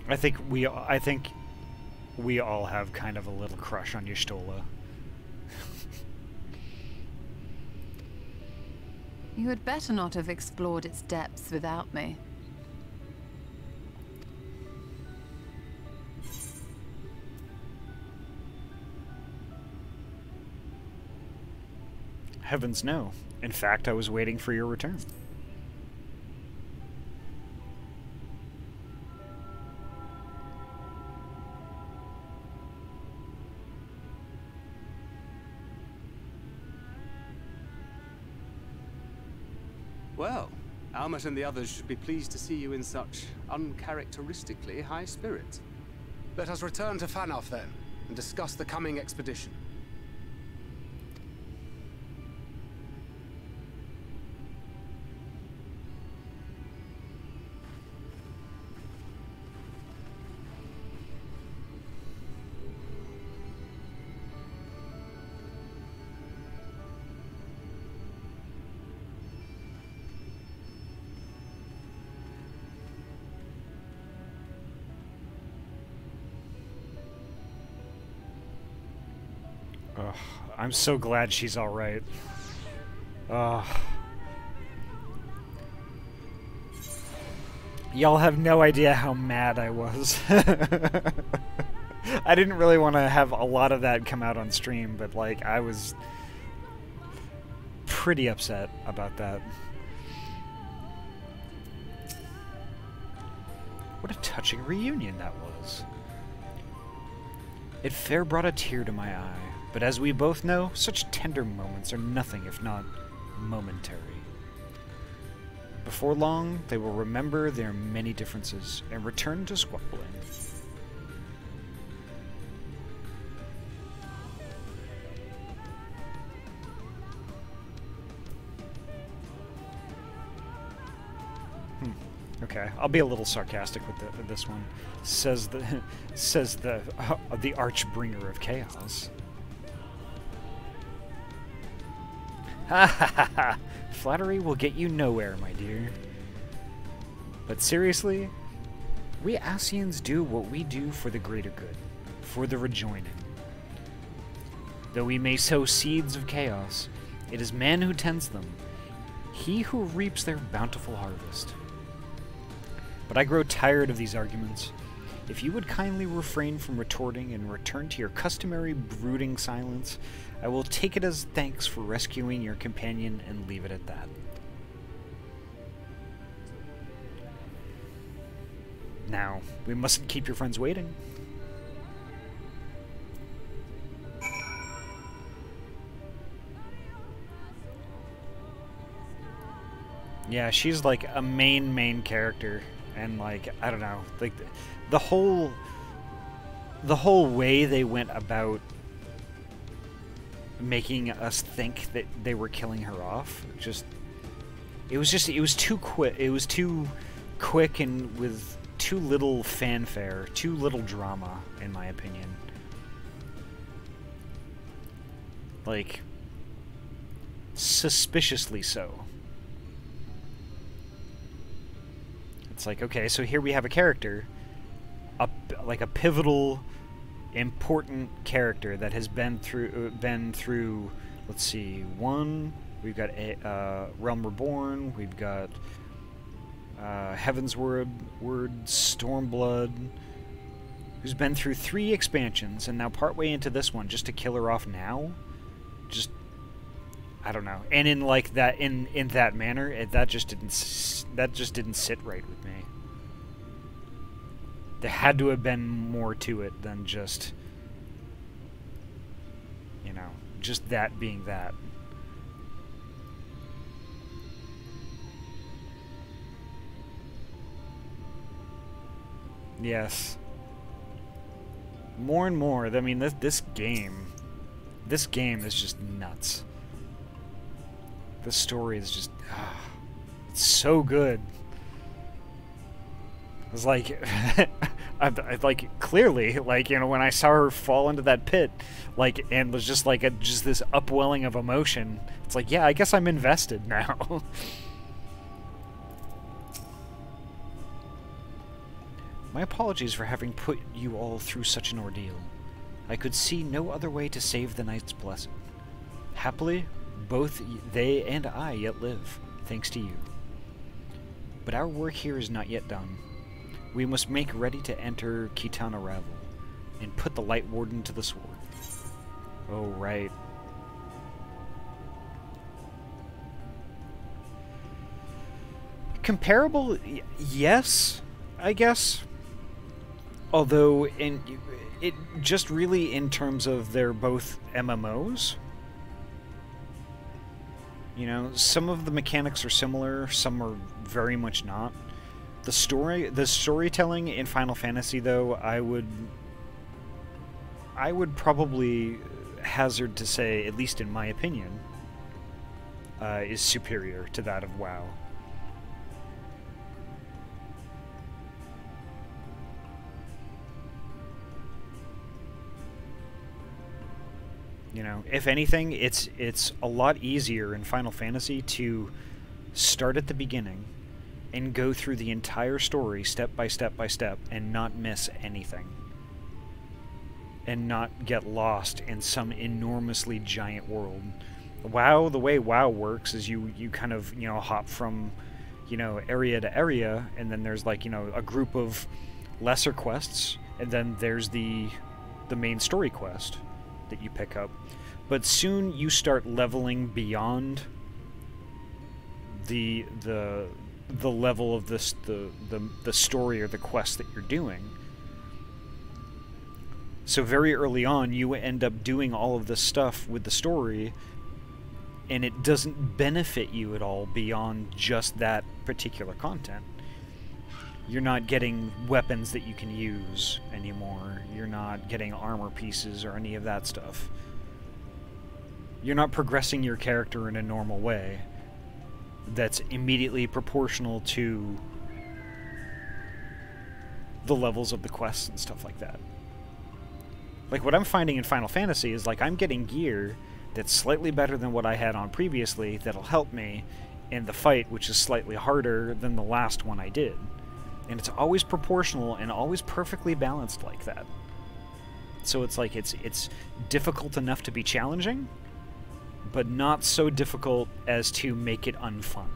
I think we all have kind of a little crush on Y'shtola. You had better not have explored its depths without me. Heavens no. In fact, I was waiting for your return. Well, Almet and the others should be pleased to see you in such uncharacteristically high spirits. Let us return to Fanoff then, and discuss the coming expedition. Ugh, I'm so glad she's alright. Y'all have no idea how mad I was. I didn't really want to have a lot of that come out on stream, but like, I was pretty upset about that. What a touching reunion that was. It fair brought a tear to my eye, but as we both know, such tender moments are nothing if not momentary. Before long, they will remember their many differences and return to squabbling. Okay, I'll be a little sarcastic with this one. Says the Archbringer of Chaos. Ha ha ha ha! Flattery will get you nowhere, my dear. But seriously, we Ascians do what we do for the greater good, for the rejoining. Though we may sow seeds of chaos, it is man who tends them, he who reaps their bountiful harvest. But I grow tired of these arguments. If you would kindly refrain from retorting and return to your customary brooding silence, I will take it as thanks for rescuing your companion and leave it at that. Now, we mustn't keep your friends waiting. Yeah, she's like a main character. And like, I don't know, like the whole way they went about making us think that they were killing her off, it was too quick. It was too quick and with too little fanfare, too little drama, in my opinion. Like, suspiciously so. It's like, okay, so here we have a character, like a pivotal, important character that has been through, let's see, we've got Realm Reborn, we've got Heaven's Word, Stormblood, who's been through 3 expansions, and now partway into this one, just to kill her off now, just, I don't know. And in like that, in that manner, that just didn't sit right with me. There had to have been more to it than just, you know, just that being that. Yes. More and more. I mean, this game is just nuts. The story is just, it's so good. It's like, I like, clearly, like, you know, when I saw her fall into that pit, like, and was just like just this upwelling of emotion, it's like, yeah, I guess I'm invested now. My apologies for having put you all through such an ordeal. I could see no other way to save the knight's blessing. Happily, both they and I yet live, thanks to you. But our work here is not yet done. We must make ready to enter Kitana Ravel, and put the Light Warden to the sword. Oh, right. Comparable? Yes, I guess. Although, it just really in terms of they're both MMOs. You know, some of the mechanics are similar, some are very much not. The storytelling in Final Fantasy, though, I would probably hazard to say, at least in my opinion, is superior to that of WoW. You know, if anything, it's a lot easier in Final Fantasy to start at the beginning and go through the entire story step by step by step and not miss anything. And not get lost in some enormously giant world. WoW, the way WoW works is you kind of, you know, hop from, you know, area to area, and then there's like, you know, a group of lesser quests, and then there's the main story quest that you pick up. But soon you start leveling beyond the level of this the story or the quest that you're doing. So very early on you end up doing all of this stuff with the story, and it doesn't benefit you at all beyond just that particular content. You're not getting weapons that you can use anymore. You're not getting armor pieces or any of that stuff. You're not progressing your character in a normal way that's immediately proportional to the levels of the quests and stuff like that. Like, what I'm finding in Final Fantasy is, like, I'm getting gear that's slightly better than what I had on previously that'll help me in the fight, which is slightly harder than the last one I did. And it's always proportional and always perfectly balanced like that. So it's like, it's difficult enough to be challenging, but not so difficult as to make it unfun.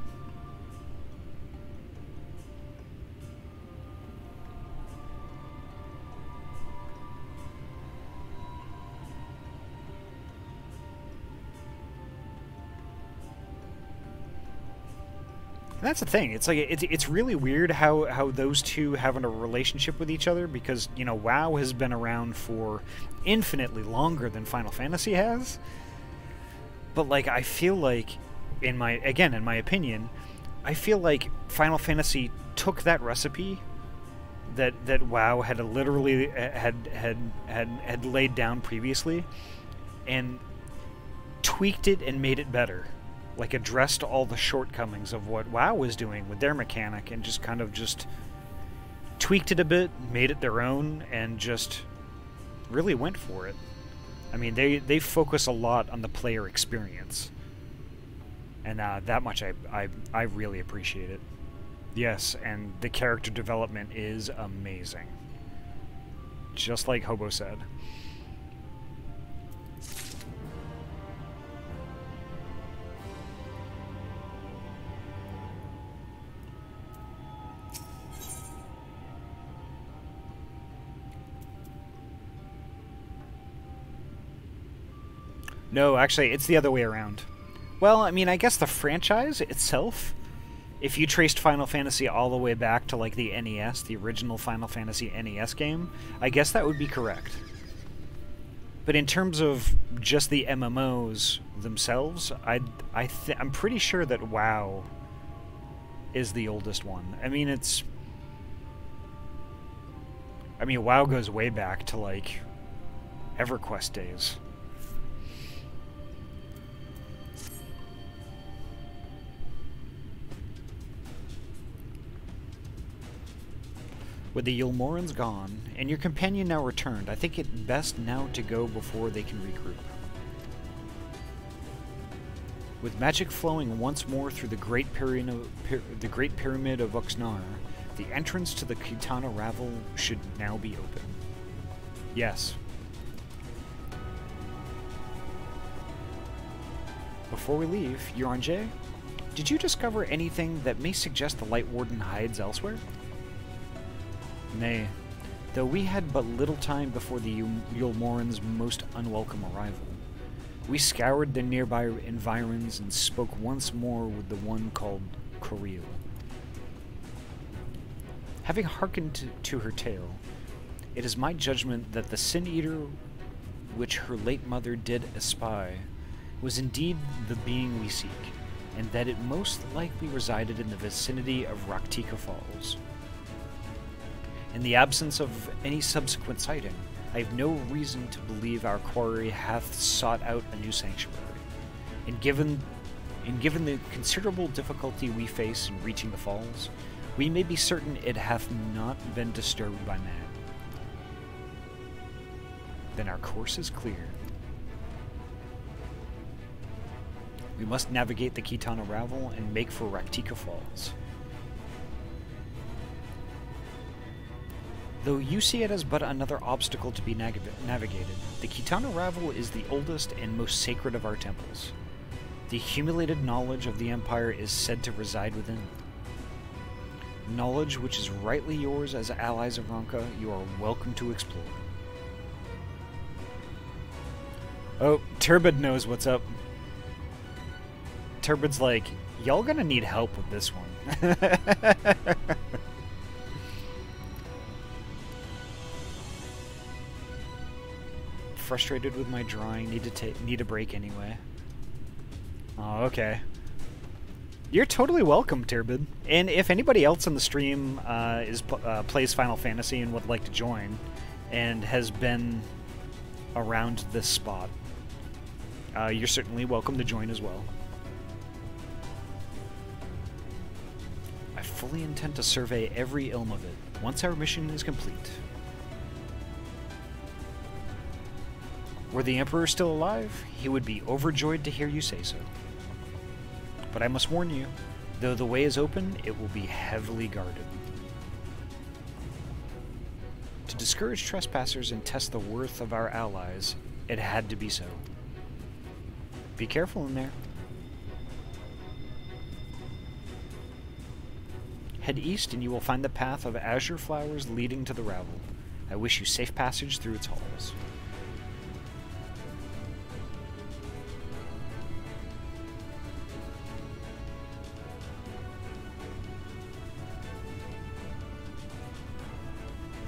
And that's the thing. It's like it's really weird how those two have a relationship with each other, because, you know, WoW has been around for infinitely longer than Final Fantasy has. But, like, I feel like, in my opinion, I feel like Final Fantasy took that recipe that WoW had literally had laid down previously and tweaked it and made it better. Like, addressed all the shortcomings of what WoW was doing with their mechanic and just kind of just tweaked it a bit, made it their own, and just really went for it. I mean, they focus a lot on the player experience, and that much I really appreciate it. Yes, and the character development is amazing. Just like Hobo said. No, actually, it's the other way around. Well, I mean, I guess the franchise itself, if you traced Final Fantasy all the way back to, like, the NES, the original Final Fantasy NES game, I guess that would be correct. But in terms of just the MMOs themselves, I'm pretty sure that WoW is the oldest one. I mean, WoW goes way back to, like, EverQuest days. With the Yulmorans gone, and your companion now returned, I think it best now to go before they can regroup. With magic flowing once more through the Great Pyramid of Uxnar, the entrance to the Kitana Ravel should now be open. Yes. Before we leave, Yuranje, did you discover anything that may suggest the Light Warden hides elsewhere? Nay, though we had but little time before the Yulmorans' most unwelcome arrival. We scoured the nearby environs and spoke once more with the one called Coril. Having hearkened to her tale, it is my judgment that the Sin-Eater which her late mother did espy was indeed the being we seek. and that it most likely resided in the vicinity of Raktika Falls. In the absence of any subsequent sighting, I have no reason to believe our quarry hath sought out a new sanctuary. And given the considerable difficulty we face in reaching the falls, we may be certain it hath not been disturbed by man. Then our course is clear. We must navigate the Kitana Ravel and make for Raktika Falls. Though you see it as but another obstacle to be navigated, the Kitana Ravel is the oldest and most sacred of our temples. The accumulated knowledge of the Empire is said to reside within. Knowledge which is rightly yours as allies of Ronka, you are welcome to explore. Oh, Turbid knows what's up. Turbid's like, y'all gonna need help with this one. Frustrated with my drawing, need a break anyway. Oh, okay. You're totally welcome, Turbid. And if anybody else on the stream plays Final Fantasy and would like to join, and has been around this spot, you're certainly welcome to join as well. I fully intend to survey every ilm of it once our mission is complete. Were the Emperor still alive, he would be overjoyed to hear you say so. But I must warn you, though the way is open, it will be heavily guarded. To discourage trespassers and test the worth of our allies, it had to be so. Be careful in there. Head east and you will find the path of azure flowers leading to the Ravel. I wish you safe passage through its halls.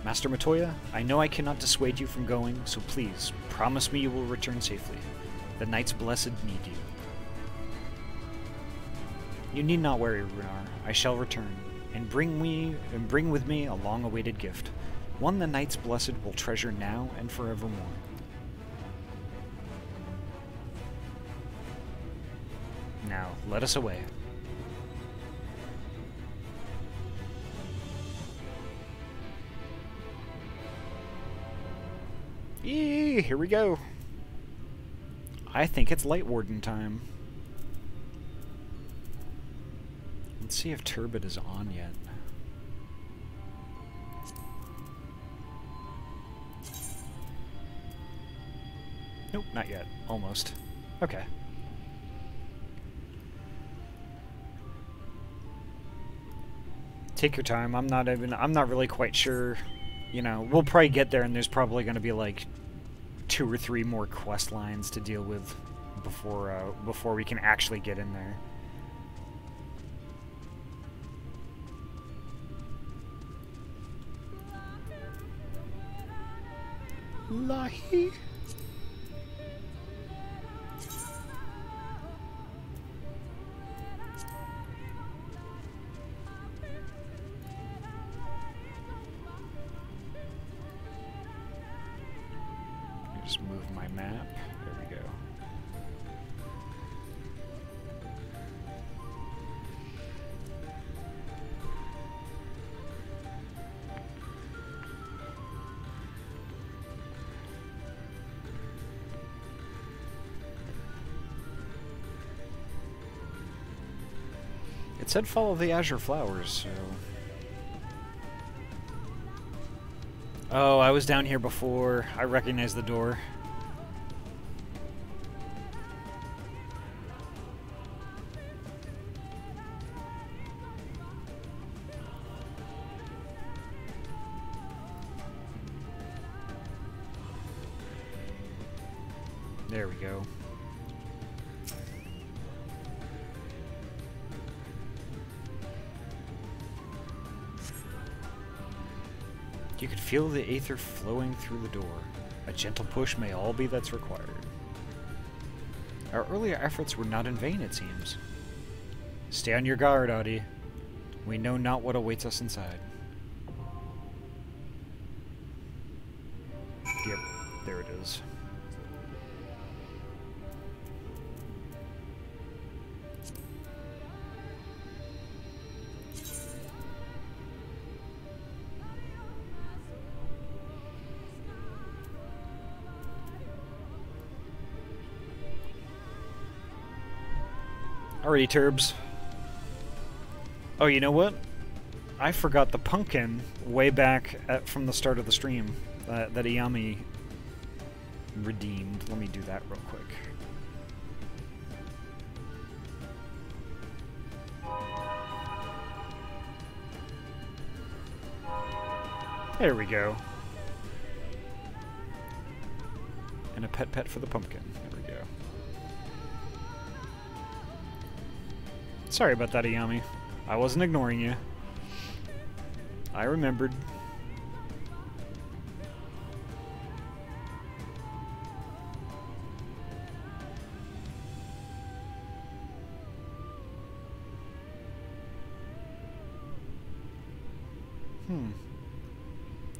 Master Matoya, I know I cannot dissuade you from going, so please, promise me you will return safely. The Knights Blessed need you. You need not worry, Runar. I shall return, and bring with me a long-awaited gift, one the Knights Blessed will treasure now and forevermore. Now, let us away. Yee, here we go. I think it's Light Warden time. Let's see if Turbid is on yet. Nope, not yet. Almost. Okay. Take your time. I'm not really quite sure. You know, we'll probably get there and there's probably going to be like 2 or 3 more quest lines to deal with before we can actually get in there. Lahi. Just move my map. There we go. It said follow the azure flowers, so... Oh, I was down here before. I recognize the door. There we go. You could feel the aether flowing through the door. A gentle push may all be that's required. Our earlier efforts were not in vain, it seems. Stay on your guard, Ahty. We know not what awaits us inside. Yep, there it is. Alrighty, Turbs. Oh, you know what? I forgot the pumpkin way back from the start of the stream that Iyami redeemed. Let me do that real quick. There we go. And a pet for the pumpkin. There we go. Sorry about that, Iyami. I wasn't ignoring you. I remembered.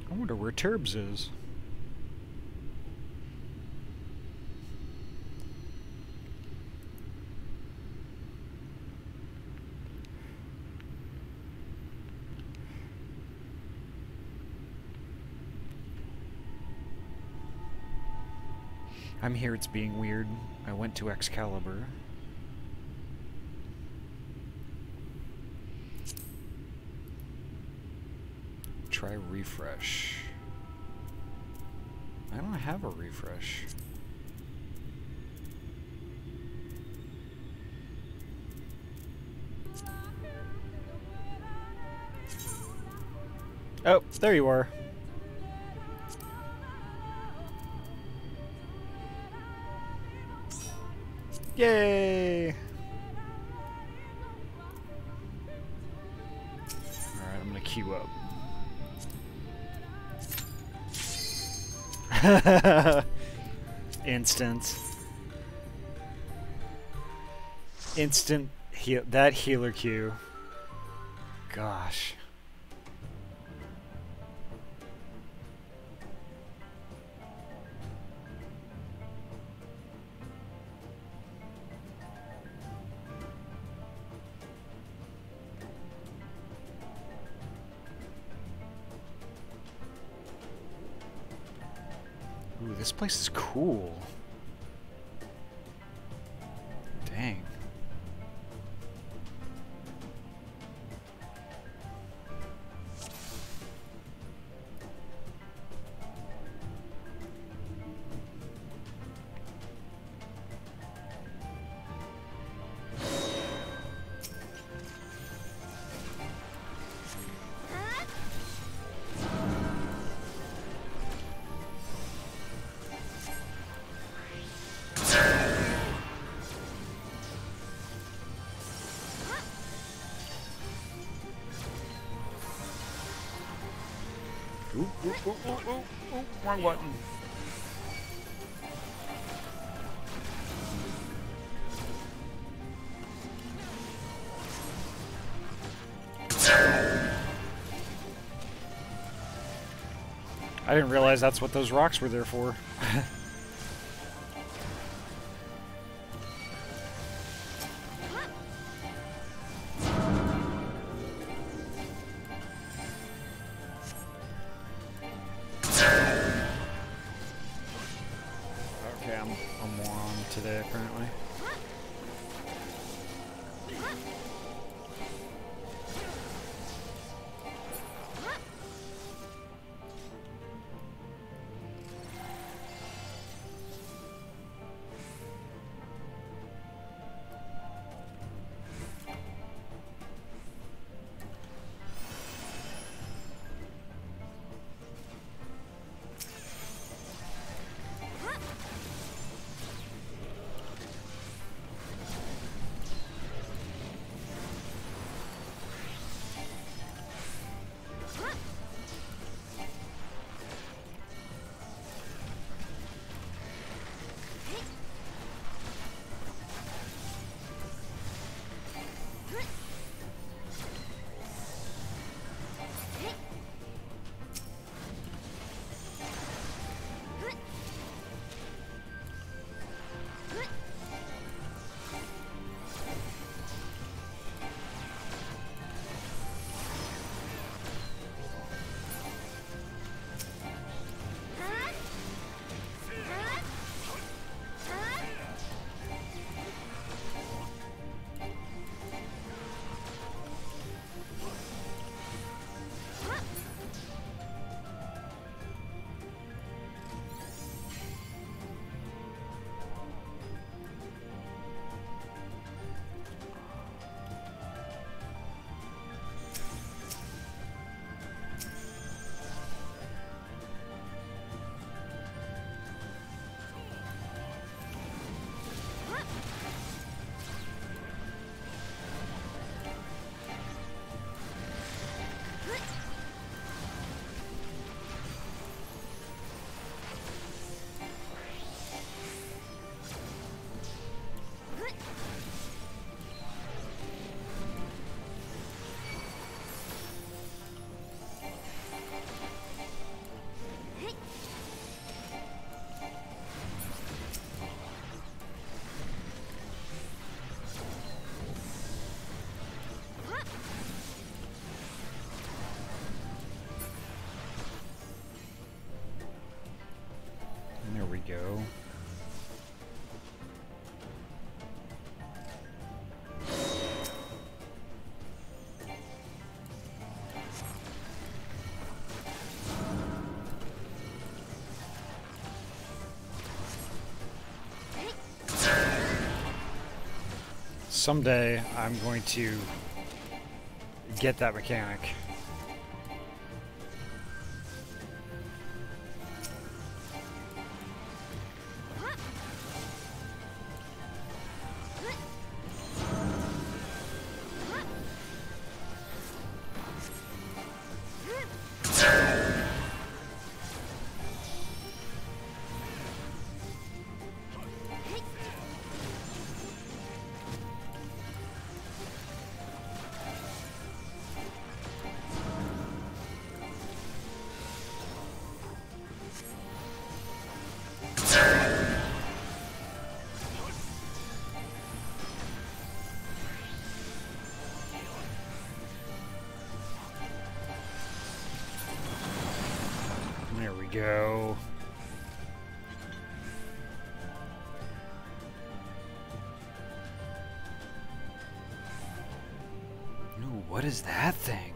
I wonder where Turbs is. I'm here, it's being weird. I went to Excalibur. Try refresh. I don't have a refresh. Oh, there you are. Yay! Alright, I'm gonna queue up. Instant heal. That healer queue. Gosh. Ooh, this place is cool. Dang. Wrong button. I didn't realize that's what those rocks were there for. Today, apparently. Someday I'm going to get that mechanic. There we go. No, what is that thing?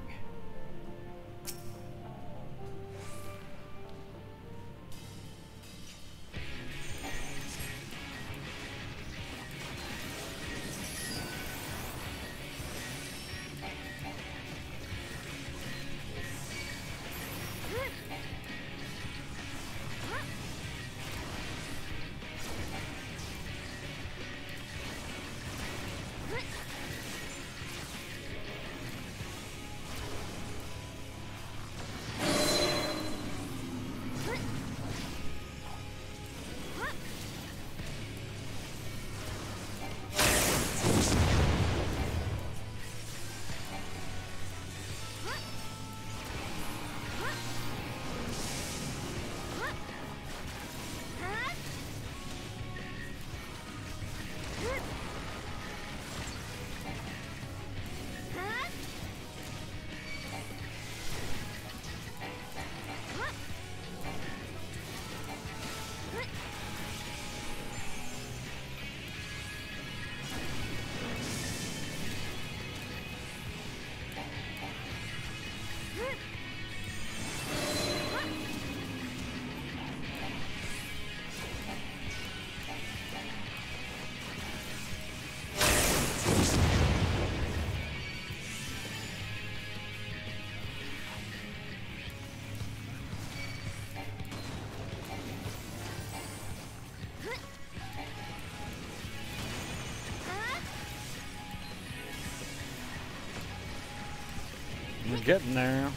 We're getting there.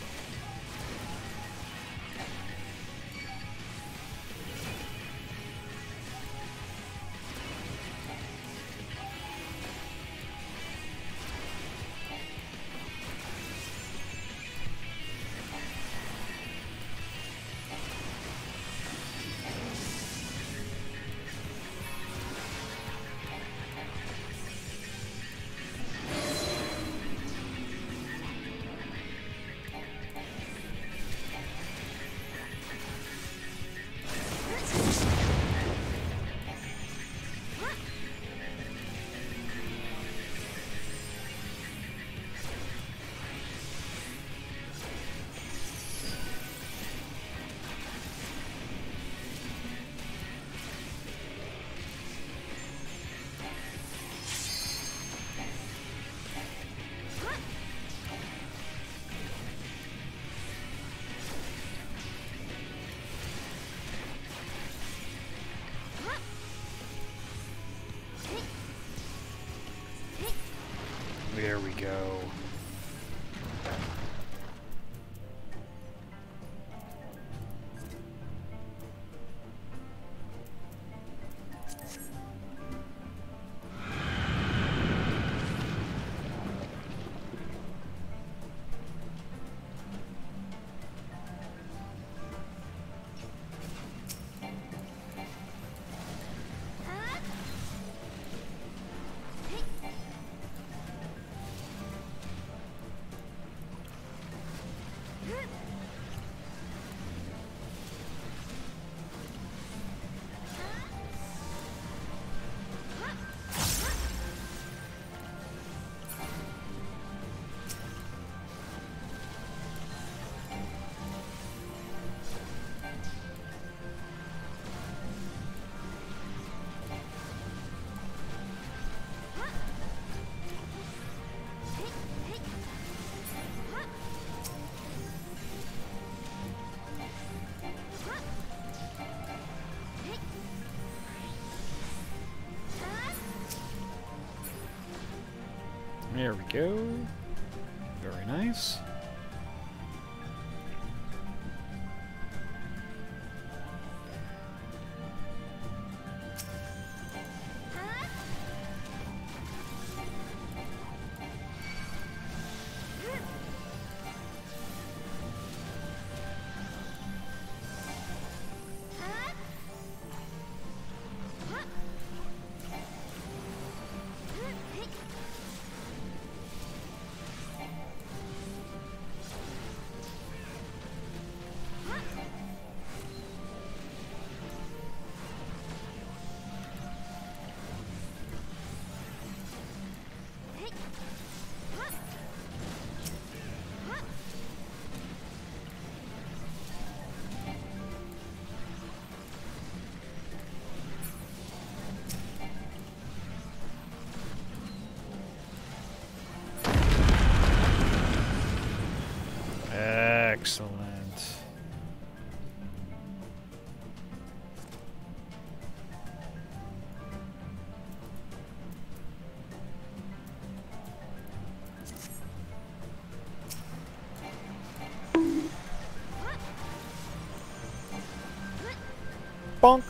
There we go. There we go. Very nice. Excellent. Bonk.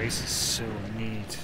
This is so neat.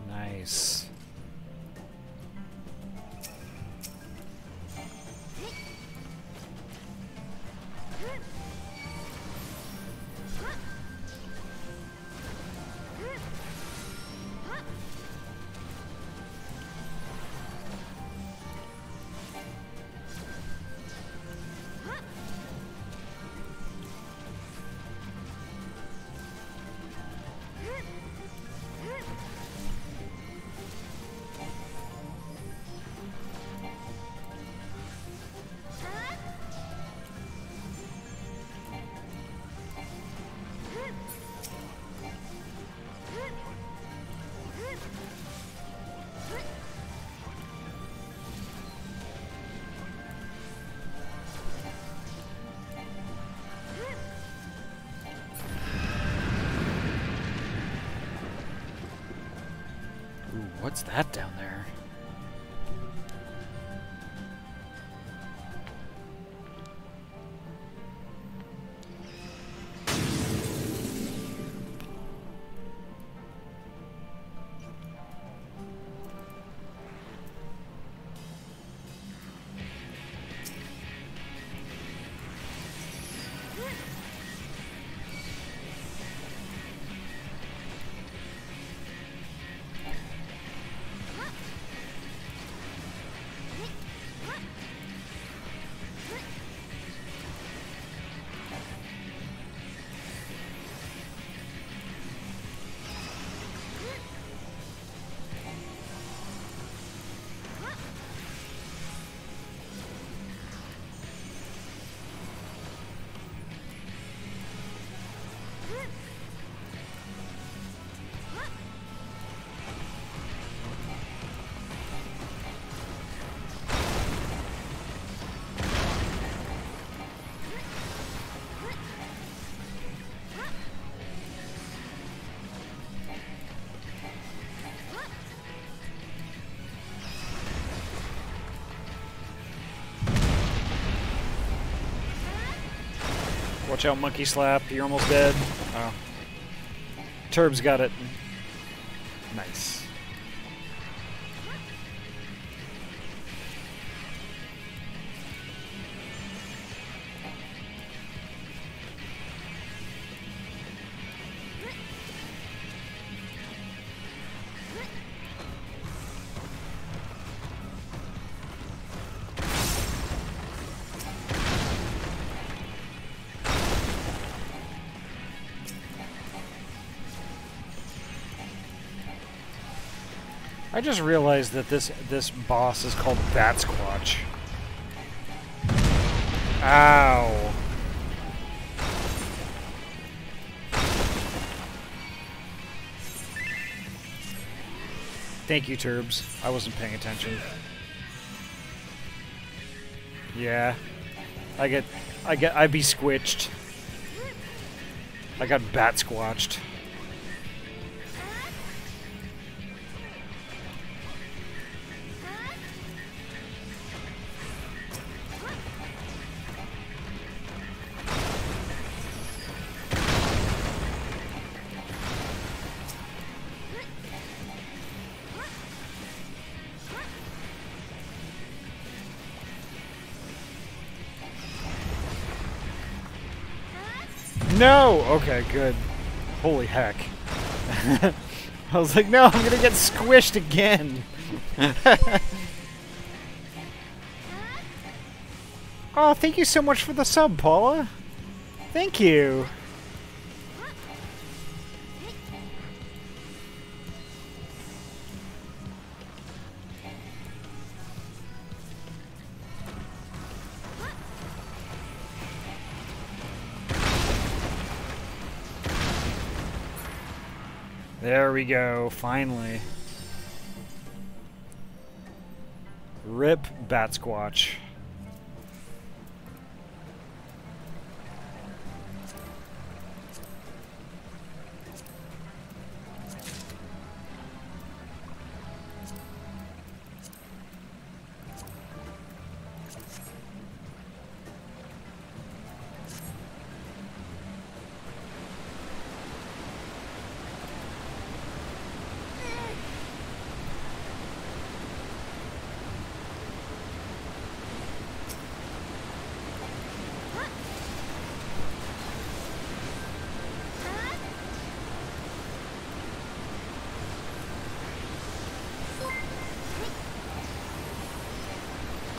Nice. What's that down there? Watch out, monkey slap. You're almost dead. Oh. Turb's got it. Nice. I just realized that this boss is called Bat Squatch. Ow. Thank you, Turbs. I wasn't paying attention. Yeah. I'd be squitched. I got bat squatched. No! Okay, good. Holy heck. I was like, no, I'm gonna get squished again. Oh, thank you so much for the sub, Paula. Thank you. There we go, finally. Rip Bat Squatch.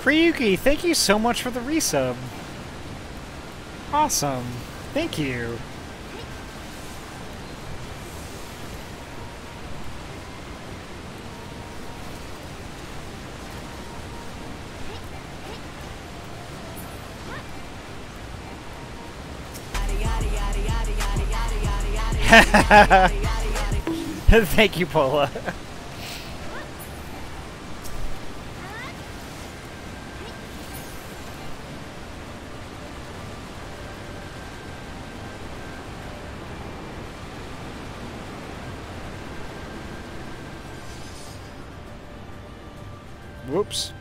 Kryuki, thank you so much for the resub. Awesome. Thank you. Thank you, Paula. Whoops.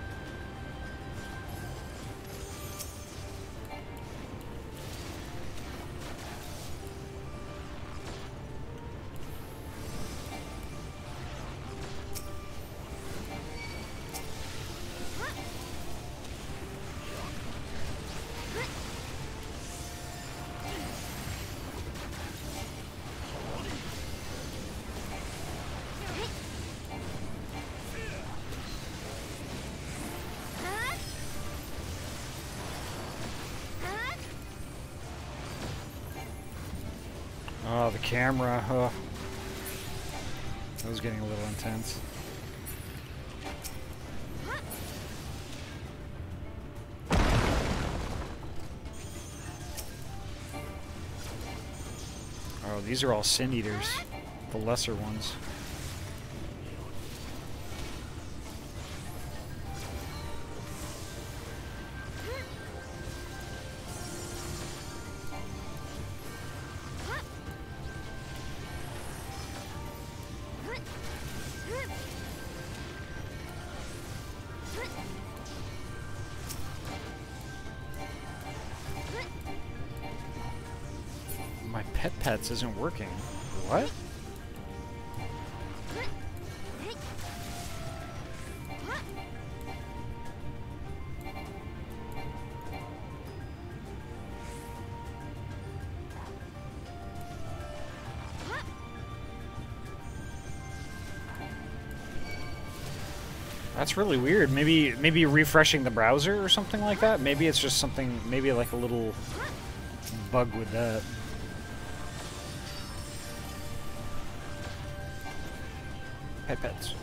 Oh, the camera. Oh. That was getting a little intense. Oh, these are all Sin Eaters. The lesser ones. My pets isn't working. What? That's really weird. Maybe refreshing the browser or something like that. Maybe it's just something, maybe like a little bug with that. Pets.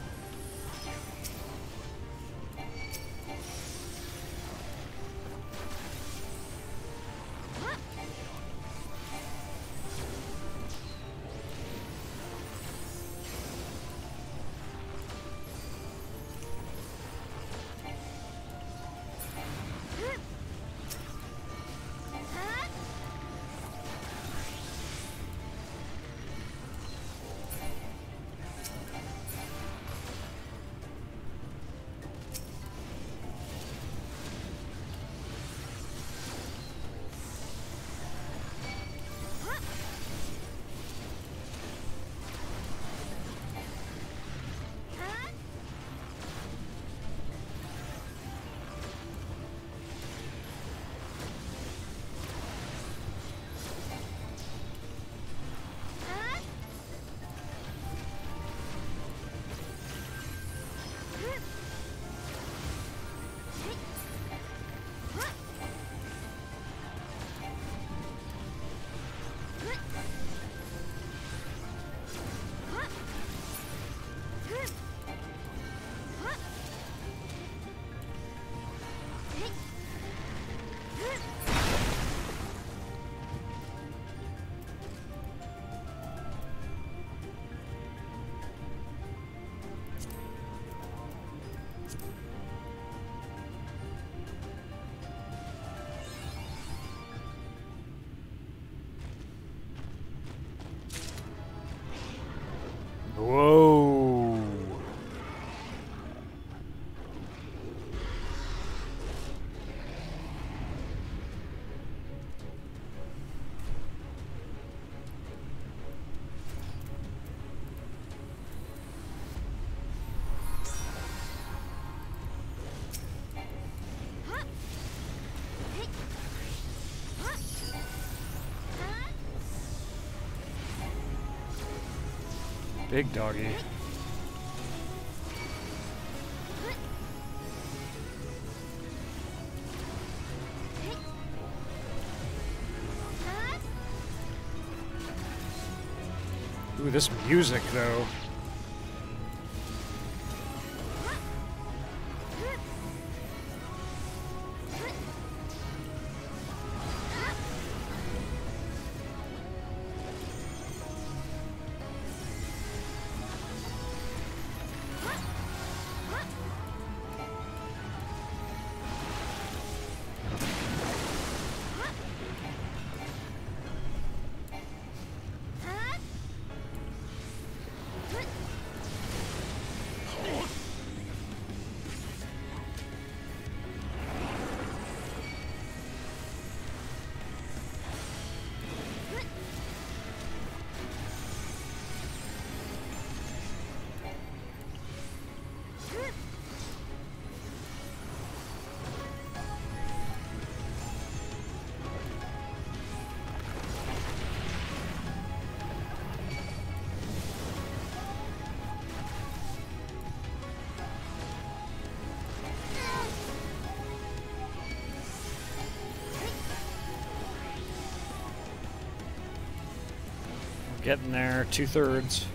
Whoa. Big doggy. Ooh, this music though. Getting there, 2/3.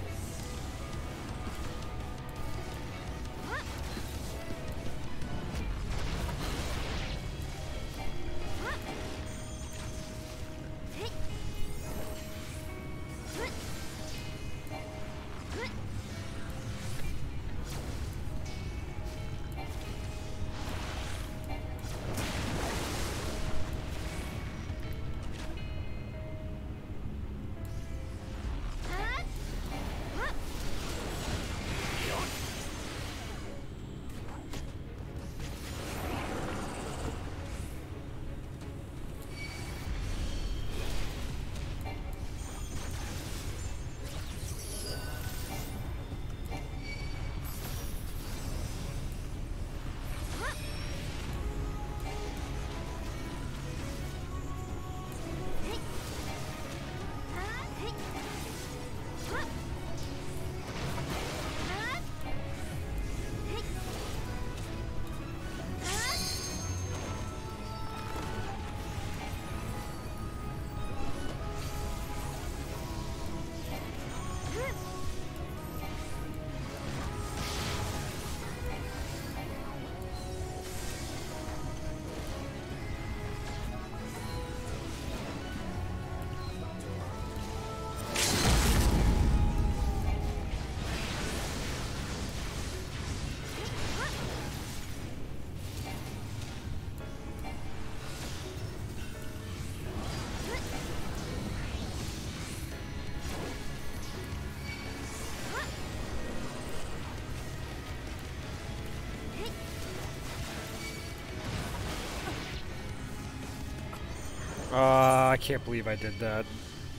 I can't believe I did that.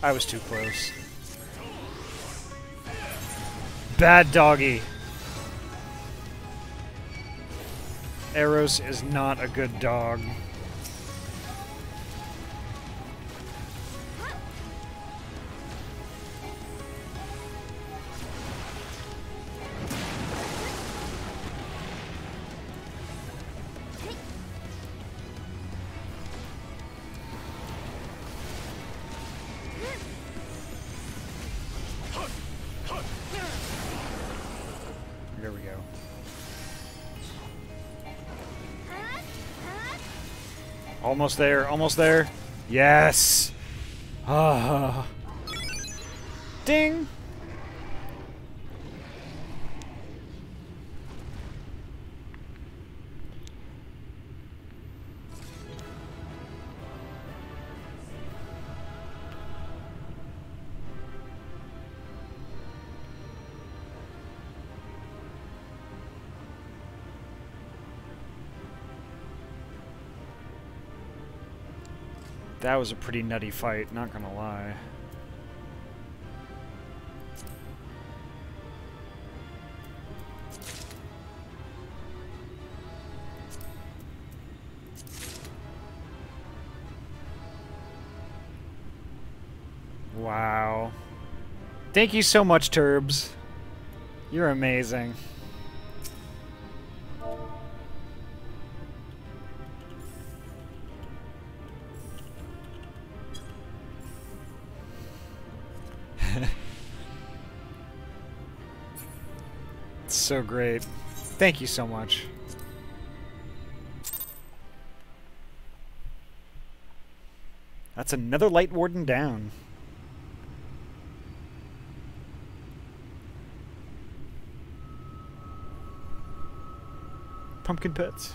I was too close. Bad doggy. Eros is not a good dog. There we go. Almost there, almost there. Yes! Ah. Ding! That was a pretty nutty fight, not gonna lie. Wow. Thank you so much, Turbs. You're amazing. It's so great. Thank you so much. That's another Light Warden down. Pumpkin pets.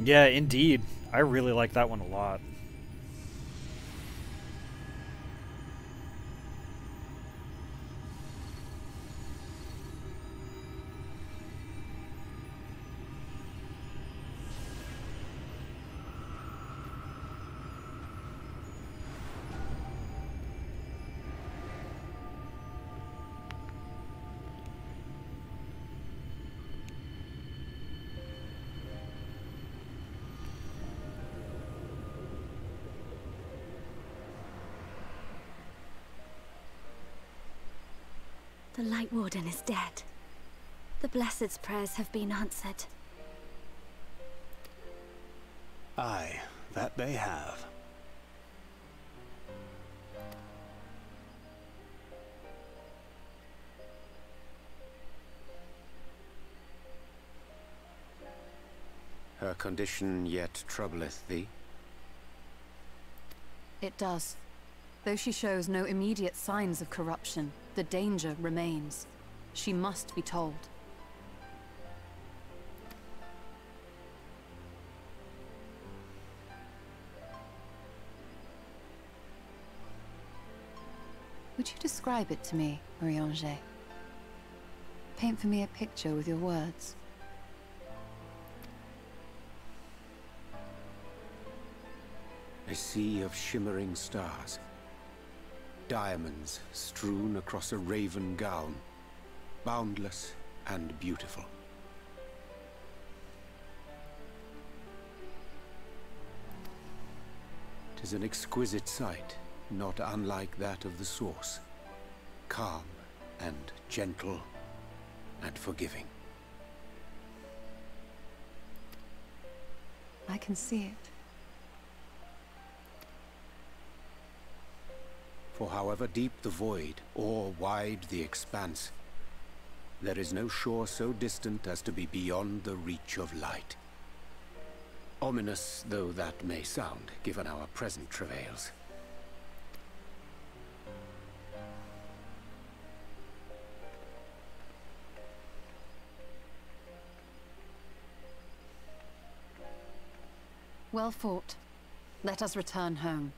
Yeah, indeed. I really like that one a lot. The Light Warden is dead. The Blessed's prayers have been answered. Aye, that they have. Her condition yet troubleth thee? It does. Though she shows no immediate signs of corruption, the danger remains. She must be told. Would you describe it to me, Marie-Ange? Paint for me a picture with your words. A sea of shimmering stars. Diamonds strewn across a raven gown, boundless and beautiful. 'Tis an exquisite sight, not unlike that of the source. Calm and gentle and forgiving. I can see it. For however deep the void, or wide the expanse, There is no shore so distant as to be beyond the reach of light. Ominous though that may sound, given our present travails. Well fought. Let us return home.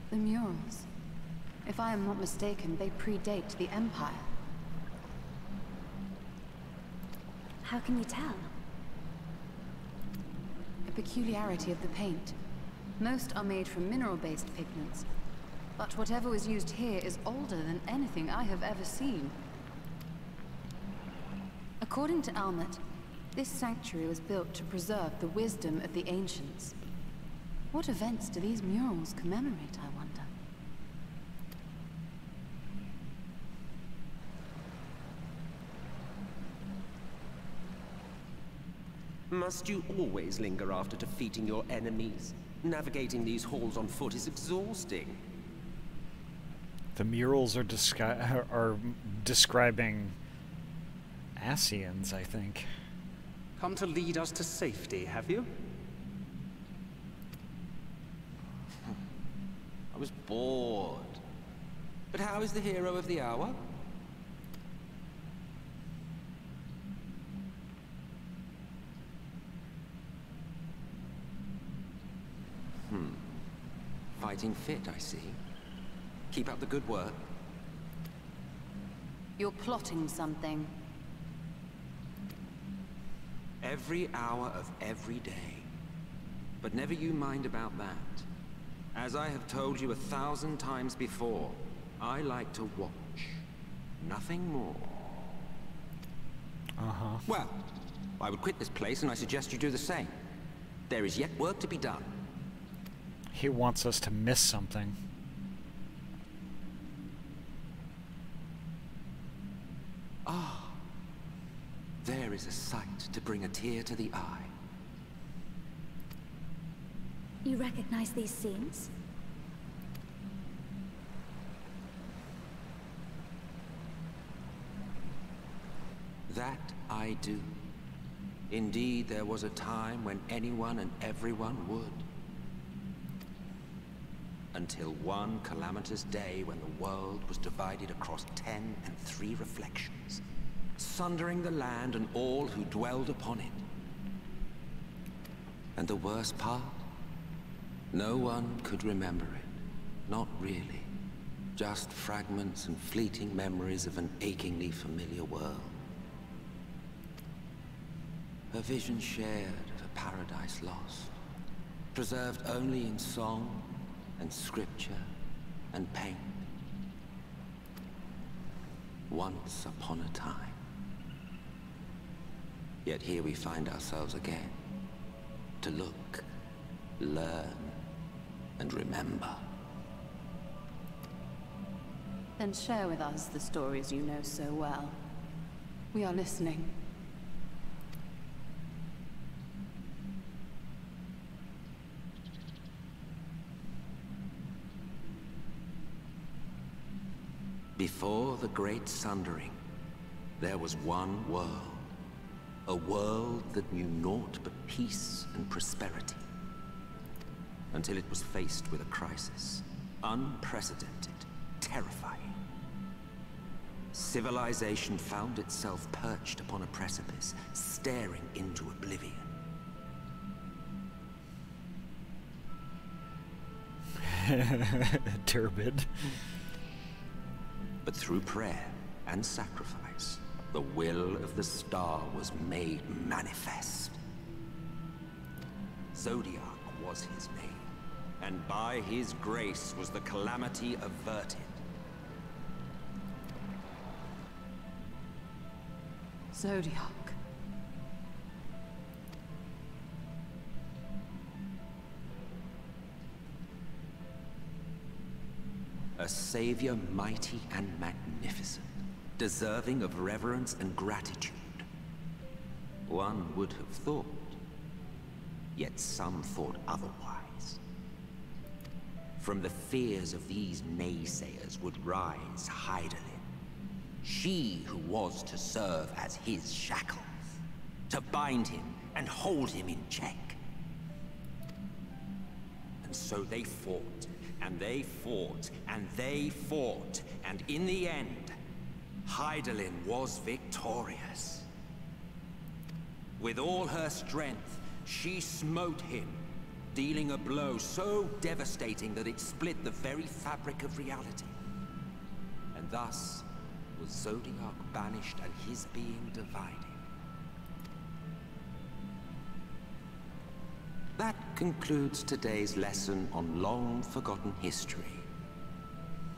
The murals. If I am not mistaken, they predate the Empire. How can you tell? A peculiarity of the paint. Most are made from mineral-based pigments, but whatever was used here is older than anything I have ever seen. According to Almet, this sanctuary was built to preserve the wisdom of the ancients. What events do these murals commemorate, I wonder? Must you always linger after defeating your enemies? Navigating these halls on foot is exhausting. The murals are describing Ascians, I think. Come to lead us to safety, have you? I was bored. But how is the hero of the hour? Fighting fit, I see. Keep up the good work. You're plotting something. Every hour of every day. But never you mind about that. As I have told you 1,000 times before, I like to watch. Nothing more. Uh-huh. Well, I would quit this place and I suggest you do the same. There is yet work to be done. He wants us to miss something. Ah, there is a sight to bring a tear to the eye. You recognize these scenes? That I do. Indeed, there was a time when anyone and everyone would. Until one calamitous day when the world was divided across 10 and 3 reflections, sundering the land and all who dwelled upon it. And the worst part? No one could remember it. Not really. Just fragments and fleeting memories of an achingly familiar world. A vision shared of a paradise lost, preserved only in song and scripture and paint. Once upon a time. Yet here we find ourselves again, to look, learn, and remember. Then share with us the stories you know so well. We are listening. Before the Great Sundering, there was one world. A world that knew naught but peace and prosperity. Until it was faced with a crisis. Unprecedented, terrifying. Civilization found itself perched upon a precipice, staring into oblivion. Turbid. But through prayer and sacrifice, the will of the star was made manifest. Zodiac was his name, and by his grace was the calamity averted. Zodiac. A savior mighty and magnificent, deserving of reverence and gratitude. One would have thought, yet some thought otherwise. From the fears of these naysayers would rise Hydaelyn, she who was to serve as his shackles, to bind him and hold him in check. And so they fought, and they fought, and they fought, and in the end, Hydaelyn was victorious. With all her strength, she smote him, dealing a blow so devastating that it split the very fabric of reality. And thus was Zodiac banished and his being divided. That concludes today's lesson on long-forgotten history.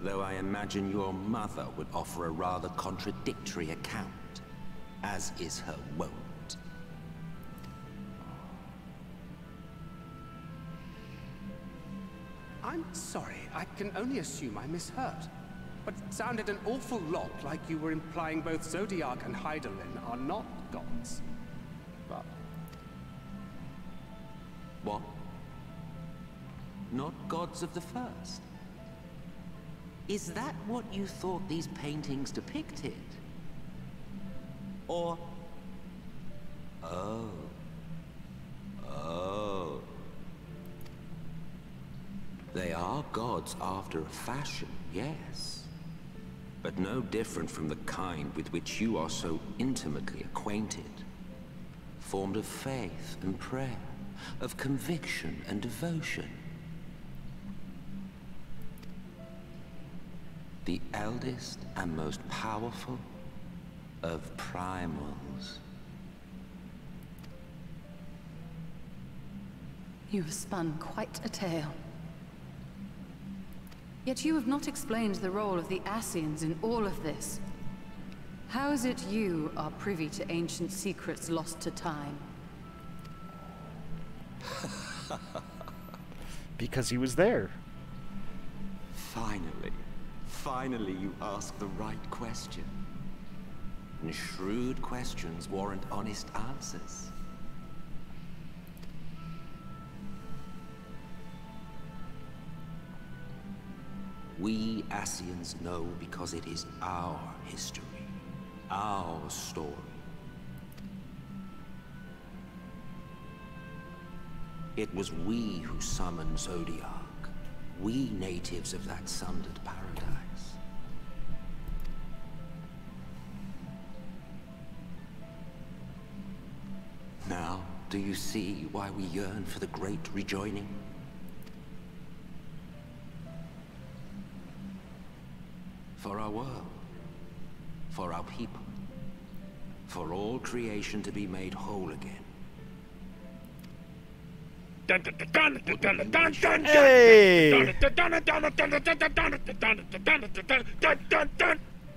Though I imagine your mother would offer a rather contradictory account, as is her wont. I'm sorry, I can only assume I misheard. But it sounded an awful lot like you were implying both Zodiac and Hydaelyn are not gods. But... What? Not gods of the first? Is that what you thought these paintings depicted? Or... Oh. Oh. They are gods after a fashion, yes. But no different from the kind with which you are so intimately acquainted. Formed of faith and prayer, of conviction and devotion. The eldest and most powerful of primals. You have spun quite a tale. Yet you have not explained the role of the Ascians in all of this. How is it you are privy to ancient secrets lost to time? Because he was there. Finally you ask the right question. And shrewd questions warrant honest answers. We Ascians know because it is our history, our story. It was we who summoned Zodiac, we natives of that sundered paradise. Now, do you see why we yearn for the great rejoining? For our world, for our people, for all creation to be made whole again. Hey!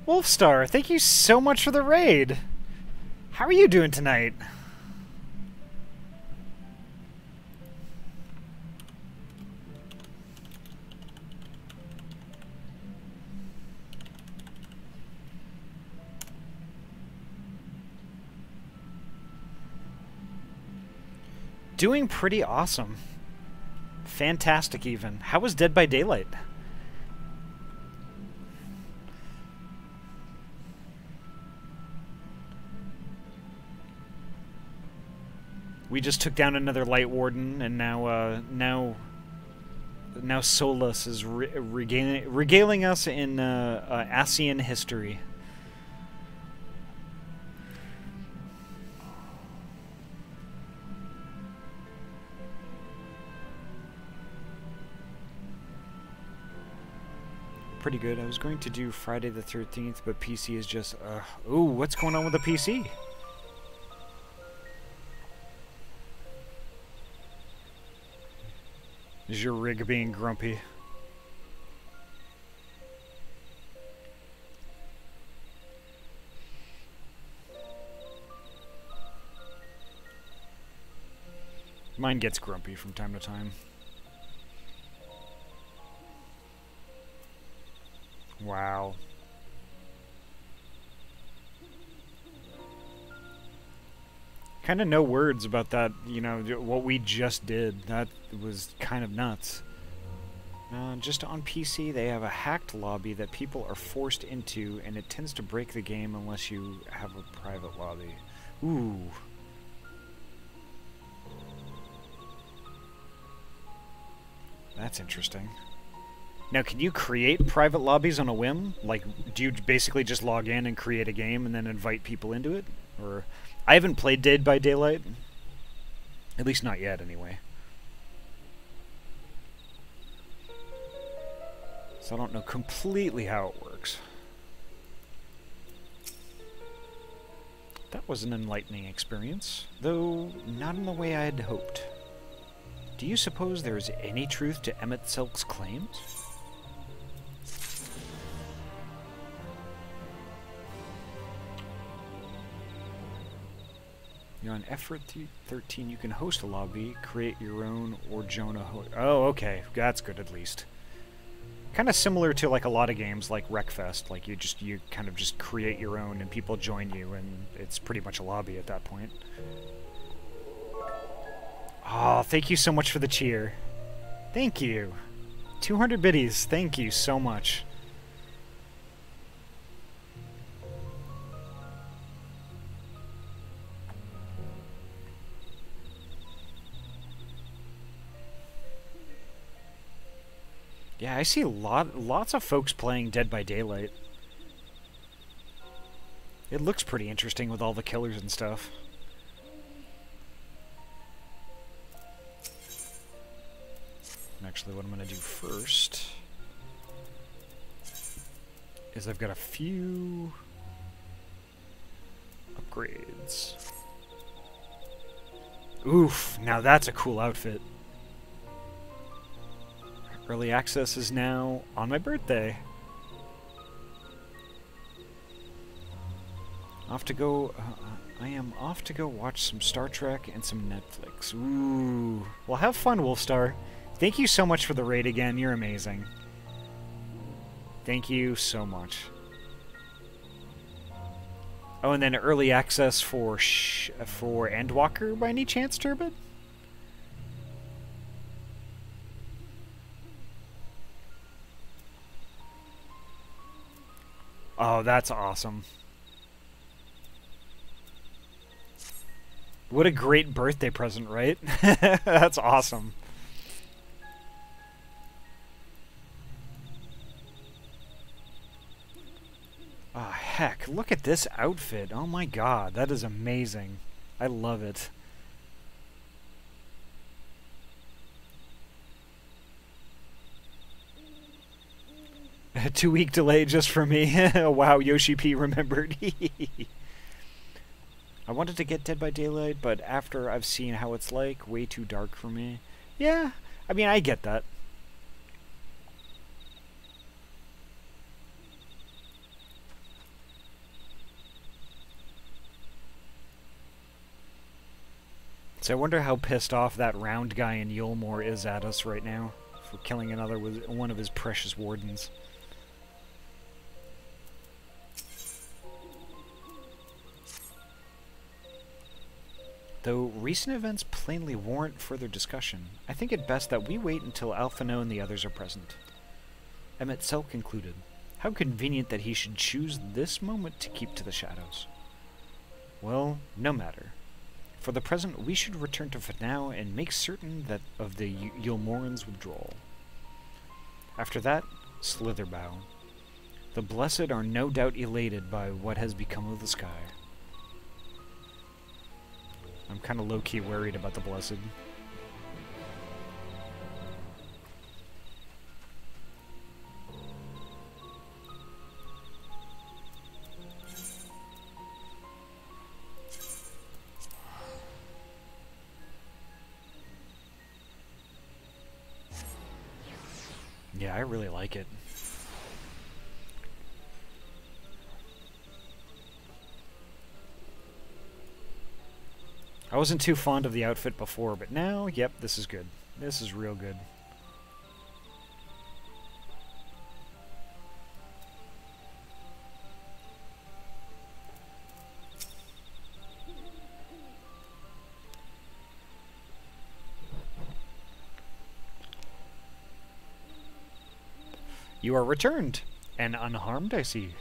Wolfstar, thank you so much for the raid. How are you doing tonight? Doing pretty awesome. Fantastic, even. How was Dead by Daylight? We just took down another Light Warden, and now Solus is regaling us in Ascian history. Pretty good. I was going to do Friday the 13th, but PC is just, ooh, what's going on with the PC? Is your rig being grumpy? Mine gets grumpy from time to time. Wow. Kind of no words about that, you know, what we just did. That was kind of nuts. Just on PC, they have a hacked lobby that people are forced into, and it tends to break the game unless you have a private lobby. Ooh. That's interesting. Now, can you create private lobbies on a whim? Like, do you basically just log in and create a game and then invite people into it? Or, I haven't played Dead by Daylight. At least not yet, anyway. So I don't know completely how it works. That was an enlightening experience, though not in the way I had hoped. Do you suppose there is any truth to Emmett Selk's claims? You're on F13, you can host a lobby, create your own, or join a host. Oh, okay. That's good, at least. Kind of similar to, like, a lot of games like Wreckfest. Like, you kind of just create your own, and people join you, and it's pretty much a lobby at that point. Oh, thank you so much for the cheer. Thank you. 200 biddies. Thank you so much. Yeah, I see lots of folks playing Dead by Daylight. It looks pretty interesting with all the killers and stuff. Actually, what I'm going to do first is I've got a few upgrades. Oof, now that's a cool outfit. Early access is now on my birthday. I am off to go watch some Star Trek and some Netflix. Ooh. Well, have fun, Wolfstar. Thank you so much for the raid again. You're amazing. Thank you so much. Oh, and then early access for Endwalker by any chance, Turbid? Oh, that's awesome. What a great birthday present, right? That's awesome. Oh, heck, look at this outfit. Oh my god, that is amazing. I love it. A 2-week delay just for me. Wow, Yoshi P remembered. I wanted to get Dead by Daylight, but after I've seen how it's like, way too dark for me. Yeah, I mean, I get that. So I wonder how pissed off that round guy in Yulmore is at us right now for killing one of his precious wardens. Though recent events plainly warrant further discussion, I think it best that we wait until Alphino and the others are present. Emmett Selk concluded. How convenient that he should choose this moment to keep to the shadows. Well, no matter. For the present, we should return to Fnau and make certain that of the Yulmoran's withdrawal. After that, Slitherbow. The blessed are no doubt elated by what has become of the sky. I'm kind of low-key worried about the blessed. Yeah, I really like it. I wasn't too fond of the outfit before, but now, yep, this is good. This is real good. You are returned, and unharmed, I see.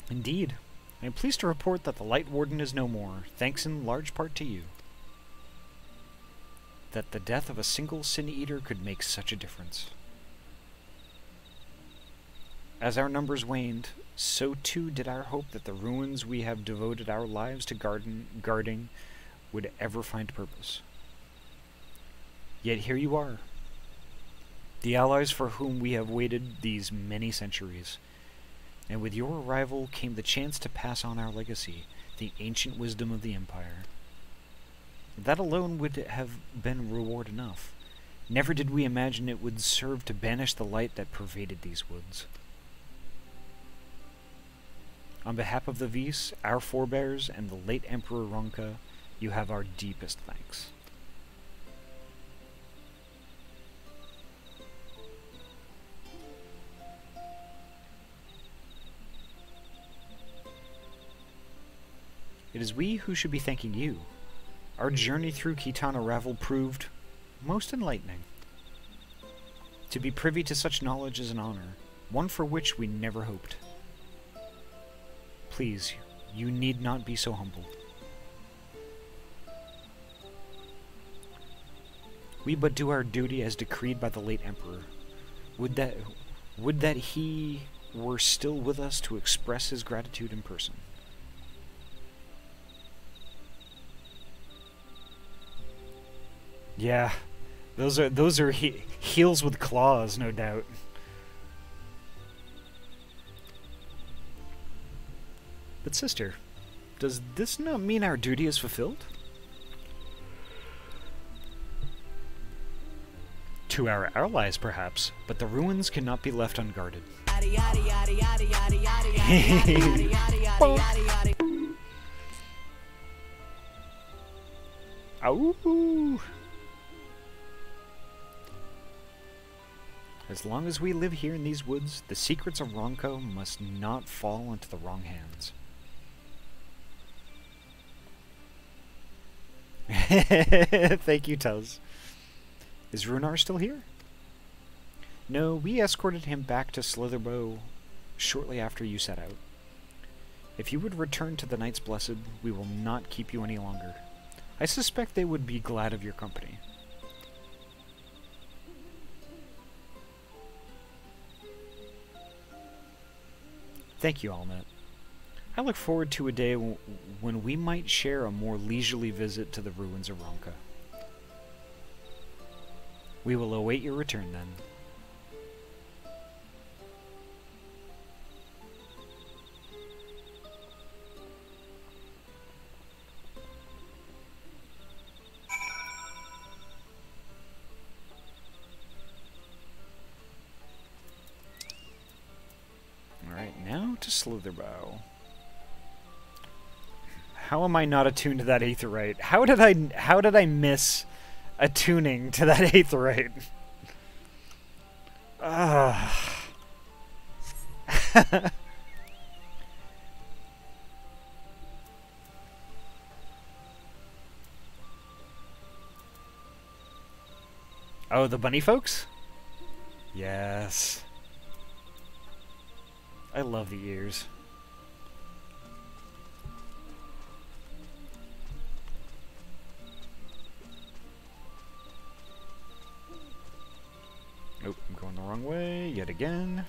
Indeed. I am pleased to report that the Light Warden is no more, thanks in large part to you. That the death of a single Sin Eater could make such a difference. As our numbers waned, so too did our hope that the ruins we have devoted our lives to guarding would ever find purpose. Yet here you are, the allies for whom we have waited these many centuries, and with your arrival came the chance to pass on our legacy, the ancient wisdom of the Empire. That alone would have been reward enough. Never did we imagine it would serve to banish the light that pervaded these woods. On behalf of the Vis, our forebears, and the late Emperor Ronka, you have our deepest thanks. It is we who should be thanking you. Our journey through Kitana Ravel proved most enlightening. To be privy to such knowledge is an honor, one for which we never hoped. Please, you need not be so humble. We but do our duty as decreed by the late Emperor. Would that he were still with us to express his gratitude in person. Yeah, those are heels with claws, no doubt. But sister, does this not mean our duty is fulfilled? To our allies, perhaps, but the ruins cannot be left unguarded. Ow! As long as we live here in these woods, the secrets of Ronko must not fall into the wrong hands. Thank you, Tuz. Is Runar still here? No, we escorted him back to Slitherbow shortly after you set out. If you would return to the Knights Blessed, we will not keep you any longer. I suspect they would be glad of your company. Thank you, Alnet. I look forward to a day when we might share a more leisurely visit to the ruins of Ronka. We will await your return then. Alright, now to Slitherbow. How am I not attuned to that Aetheryte? How did I miss attuning to that Aetheryte? Oh, the bunny folks? Yes. I love the ears. Oh, I'm going the wrong way yet again.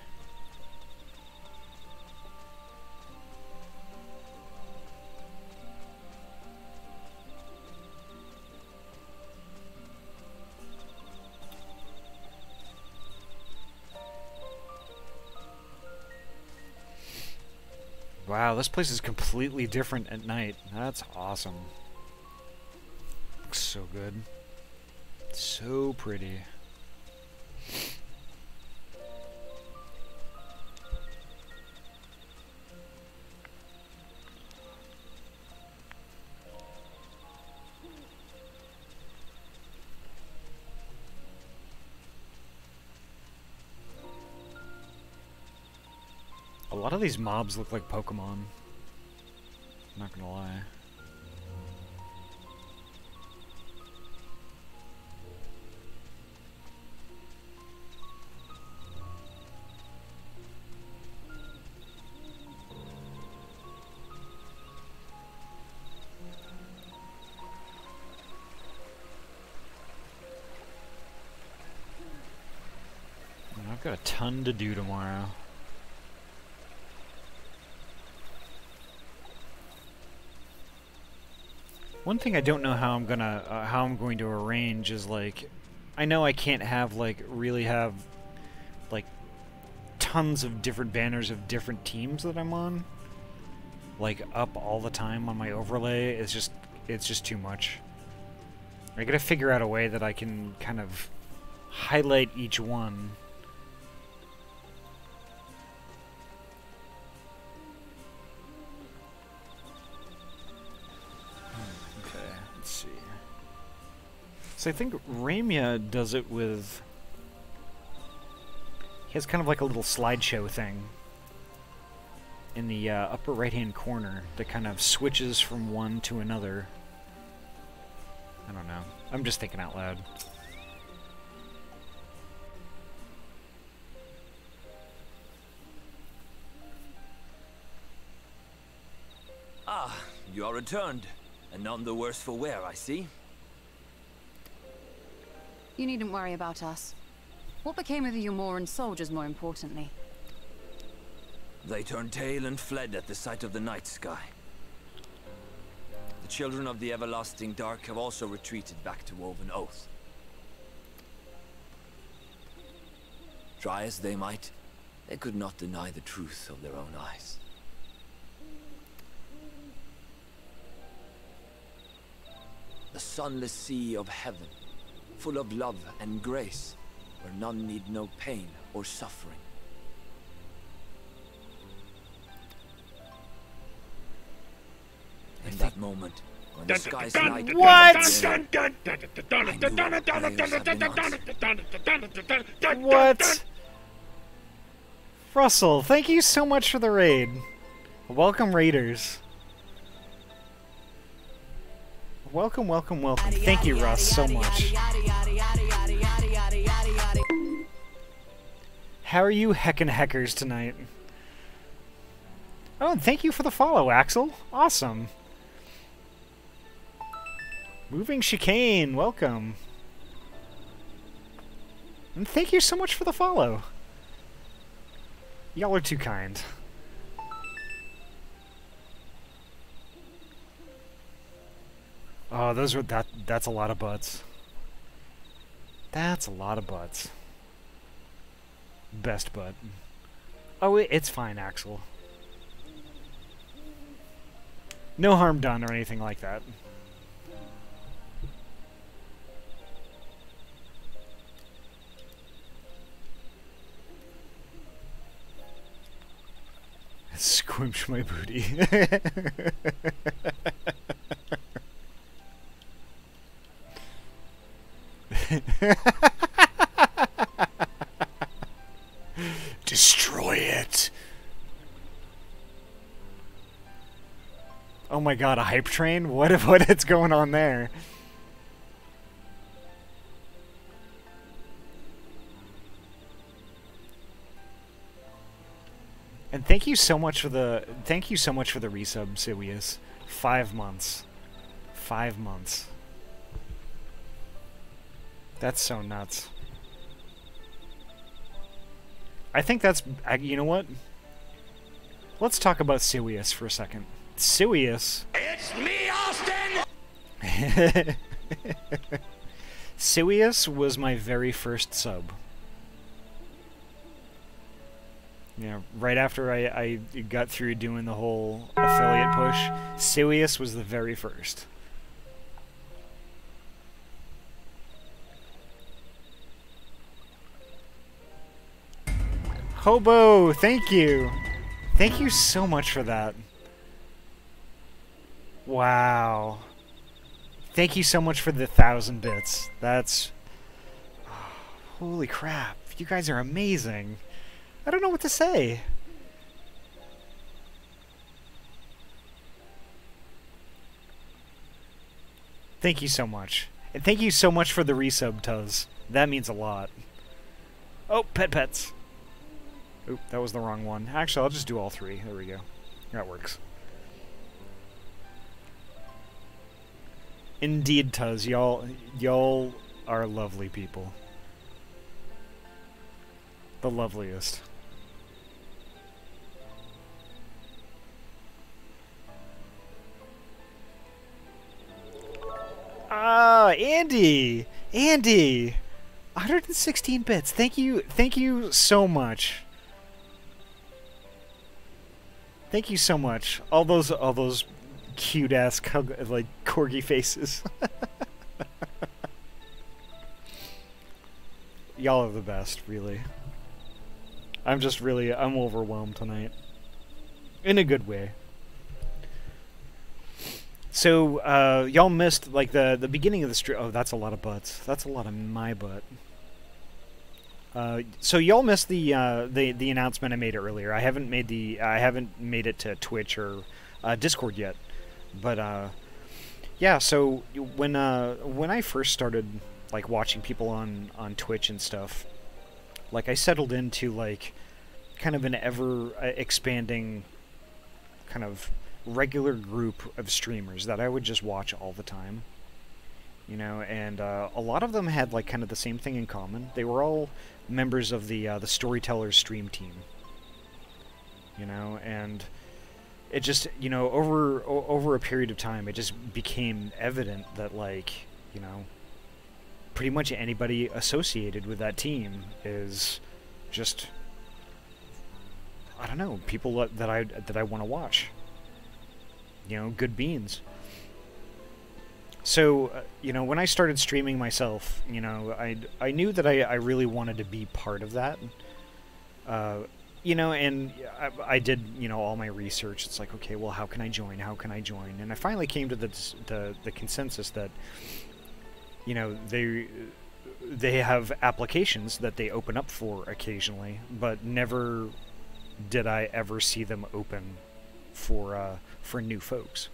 Wow, this place is completely different at night. That's awesome. Looks so good. So pretty. A lot of these mobs look like Pokemon. Not gonna lie. I've got a ton to do tomorrow. One thing I don't know how I'm going to arrange is, like, I know I can't have, like, really have, like, tons of different banners of different teams that I'm on, like, up all the time on my overlay. It's just too much. I gotta figure out a way that I can kind of highlight each one. Okay, let's see. So I think Ramya does it with... He has kind of like a little slideshow thing in the upper right-hand corner that kind of switches from one to another. I don't know. I'm just thinking out loud. Ah, you are returned, and none the worse for wear, I see. You needn't worry about us. What became of the Umoran soldiers, more importantly? They turned tail and fled at the sight of the night sky. The children of the everlasting dark have also retreated back to Woven Oath. Try as they might, they could not deny the truth of their own eyes. The sunless sea of heaven, full of love and grace, where none need know pain or suffering. In that moment, when the skies light... What? Russell, thank you so much for the raid. Welcome, raiders. Welcome, welcome, welcome. Thank you, Russ, so much. How are you heckin' heckers tonight? Oh, and thank you for the follow, Axel. Awesome. Moving Chicane, welcome. And thank you so much for the follow. Y'all are too kind. Oh, those were that's a lot of butts. That's a lot of butts. Best butt. Oh, it's fine, Axel. No harm done or anything like that. Squimsh my booty. Destroy it. Oh my god, a hype train? What is going on there? And thank you so much for the resub, Sirius. 5 months. 5 months. That's so nuts. I think that's... you know what? Let's talk about Sirius for a second. Sirius... It's me, Austin! Sirius was my very first sub. Yeah, right after I got through doing the whole affiliate push, Sirius was the very first. Hobo, thank you! Thank you so much for that. Wow. Thank you so much for the 1,000 bits. That's... oh, holy crap. You guys are amazing. I don't know what to say. Thank you so much. And thank you so much for the resub, Tuz. That means a lot. Oh, pets. Oop, that was the wrong one. Actually, I'll just do all 3. There we go. That works. Indeed, Tuz. Y'all are lovely people. The loveliest. Ah, Andy! Andy! 116 bits. Thank you so much. Thank you so much. All those cute ass like corgi faces. Y'all are the best, really. I'm overwhelmed tonight. In a good way. So, y'all missed, like, the beginning of the stream. Oh, that's a lot of butts. That's a lot of my butt. So y'all missed the announcement I made earlier. I haven't made it to Twitch or Discord yet. But, yeah, so when I first started, like, watching people on Twitch and stuff, like, I settled into, like, kind of an ever-expanding kind of regular group of streamers that I would just watch all the time. You know, and a lot of them had, like, kind of the same thing in common. They were all members of the Storytellers stream team. You know, and it just, you know, over a period of time, it just became evident that, like, you know, pretty much anybody associated with that team is just, I don't know, people that I want to watch. You know, good beans. So, you know, when I started streaming myself, you know, I knew that I really wanted to be part of that. You know, and I did, you know, all my research. It's like, okay, well, how can I join? How can I join? And I finally came to the consensus that, you know, they have applications that they open up for occasionally, but never did I ever see them open for new folks.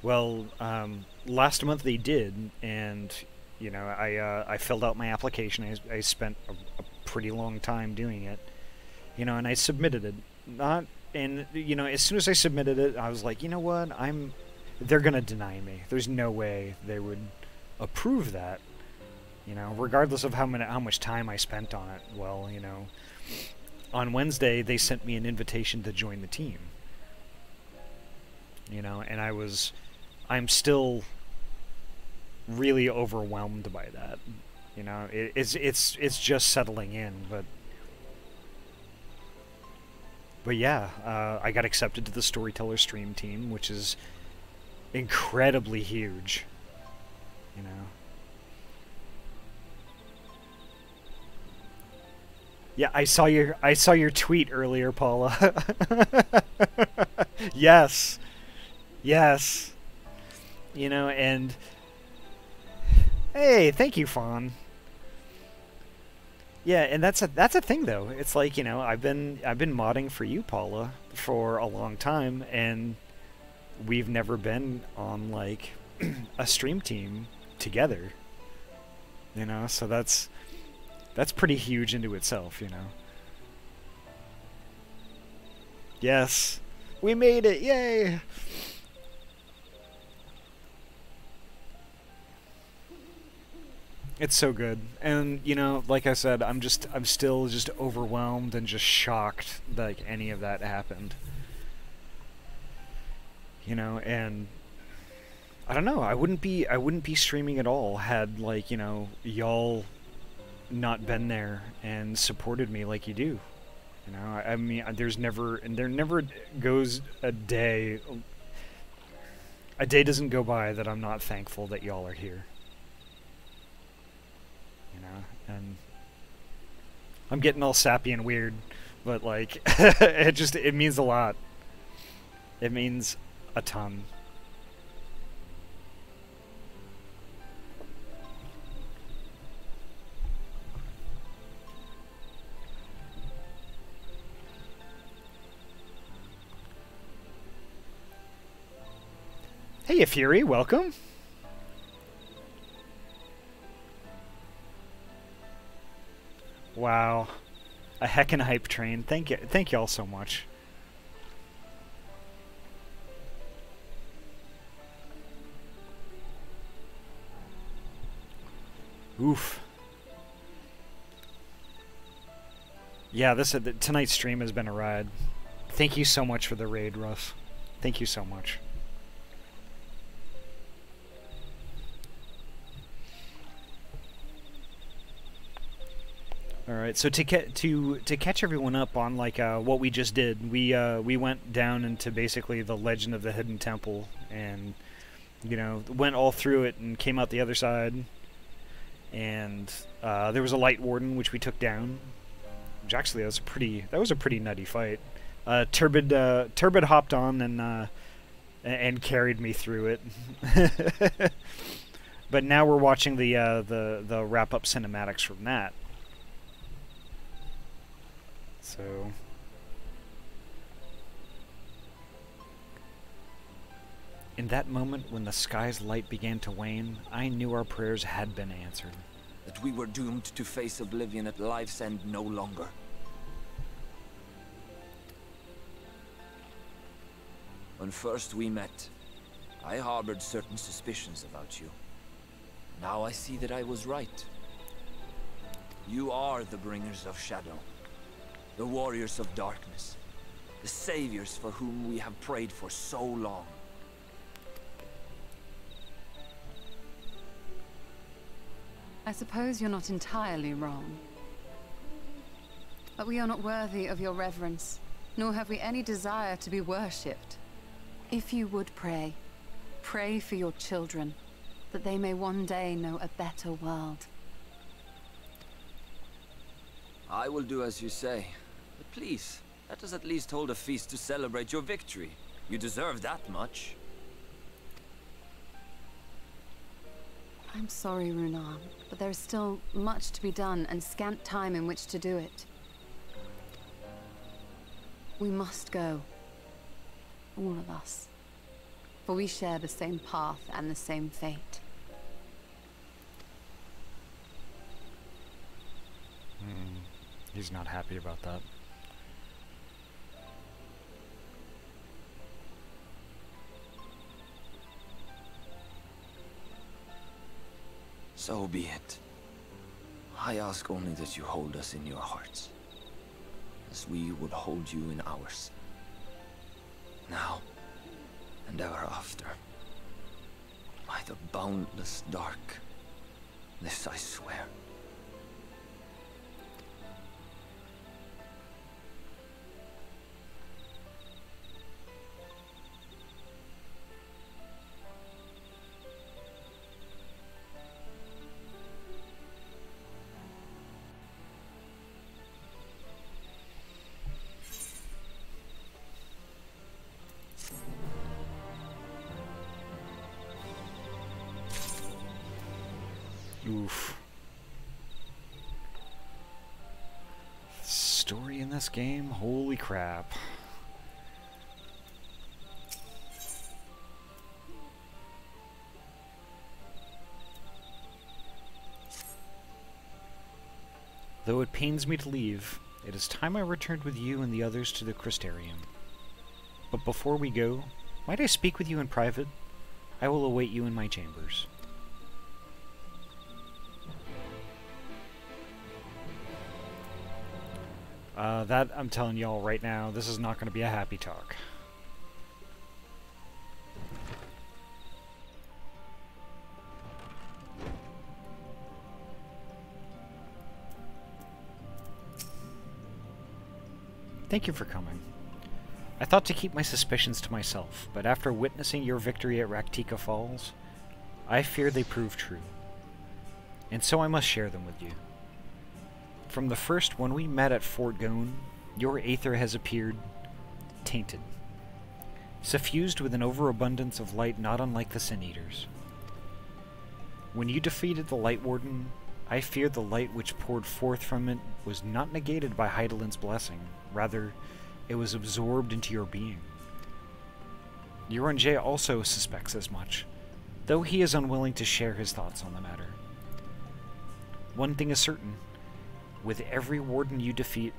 Well, last month they did, and, you know, I filled out my application. I spent a pretty long time doing it, you know, and I submitted it. And, you know, as soon as I submitted it, I was like, you know what, they're gonna deny me. There's no way they would approve that, you know, regardless of how much time I spent on it. Well, you know, on Wednesday they sent me an invitation to join the team. You know, and I'm still really overwhelmed by that. You know, it's just settling in, but yeah, I got accepted to the Storyteller stream team, which is incredibly huge. You know. Yeah, I saw your tweet earlier, Paula. Yes. Yes. You know, and hey, thank you, Fawn. Yeah, and that's a thing though. It's like, you know, I've been modding for you, Paula, for a long time, and we've never been on, like, a stream team together. You know, so that's pretty huge into itself, you know. Yes. We made it. Yay. It's so good. And, you know, like I said, I'm still just overwhelmed and just shocked that, like, any of that happened. You know, and I don't know, I wouldn't be streaming at all had, like, you know, y'all not been there and supported me like you do. You know, I mean, there never goes a day doesn't go by that I'm not thankful that y'all are here. You know, and I'm getting all sappy and weird, but, like, it means a lot. It means a ton. Hey, Fury, welcome. Wow, a heckin' hype train. Thank y'all so much. Oof. Yeah, tonight's stream has been a ride. Thank you so much for the raid, Russ. Thank you so much. All right, so to catch everyone up on like what we just did, we went down into basically the Legend of the Hidden Temple, and went all through it and came out the other side. And there was a Light Warden which we took down. Which actually that was a pretty nutty fight. Turbid hopped on and carried me through it. But now we're watching the wrap up cinematics from that. So in that moment when the sky's light began to wane, I knew our prayers had been answered. That we were doomed to face oblivion at life's end no longer. When first we met, I harbored certain suspicions about you. Now I see that I was right. You are the bringers of shadow, the warriors of darkness, the saviors for whom we have prayed for so long. I suppose you're not entirely wrong. But we are not worthy of your reverence, nor have we any desire to be worshipped. If you would pray, pray for your children, that they may one day know a better world. I will do as you say, but please, let us at least hold a feast to celebrate your victory. You deserve that much. I'm sorry, Runar, but there is still much to be done and scant time in which to do it. We must go. All of us. For we share the same path and the same fate. He's not happy about that. So be it. I ask only that you hold us in your hearts, as we would hold you in ours. Now, and ever after. By the boundless dark, this I swear. Oof. Story in this game? Holy crap. Though it pains me to leave, it is time I returned with you and the others to the Crystarium. But before we go, might I speak with you in private? I will await you in my chambers. That, I'm telling y'all right now, this is not going to be a happy talk. Thank you for coming. I thought to keep my suspicions to myself, but after witnessing your victory at Raktika Falls, I fear they prove true. And so I must share them with you. From the first when we met at Fort Gone, your aether has appeared tainted, suffused with an overabundance of light not unlike the Sin Eaters. When you defeated the Light Warden, I feared the light which poured forth from it was not negated by Hydalin's blessing, rather, it was absorbed into your being. Yuranjay also suspects as much, though he is unwilling to share his thoughts on the matter. One thing is certain. With every warden you defeat,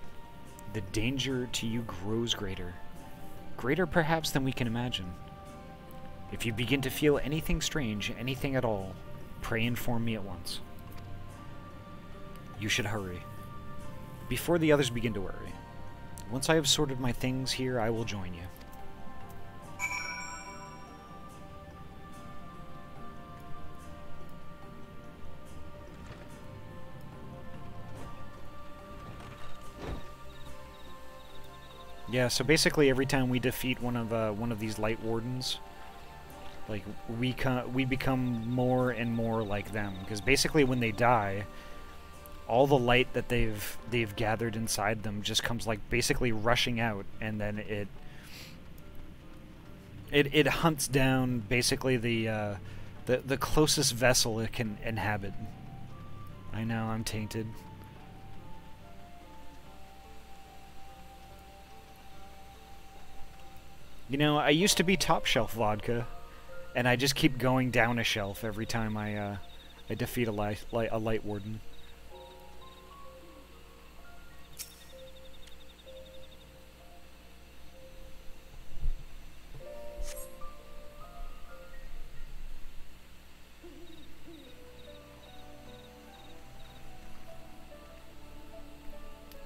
the danger to you grows greater. Greater perhaps than we can imagine. If you begin to feel anything strange, anything at all, pray inform me at once. You should hurry. before the others begin to worry. Once I have sorted my things here, I will join you. Yeah, so basically every time we defeat one of these light wardens, like we become more and more like them, because basically when they die, all the light that they've gathered inside them just comes like basically rushing out, and then it hunts down basically the closest vessel it can inhabit. I know, I'm tainted. You know, I used to be top shelf vodka, and I just keep going down a shelf every time I defeat a light warden.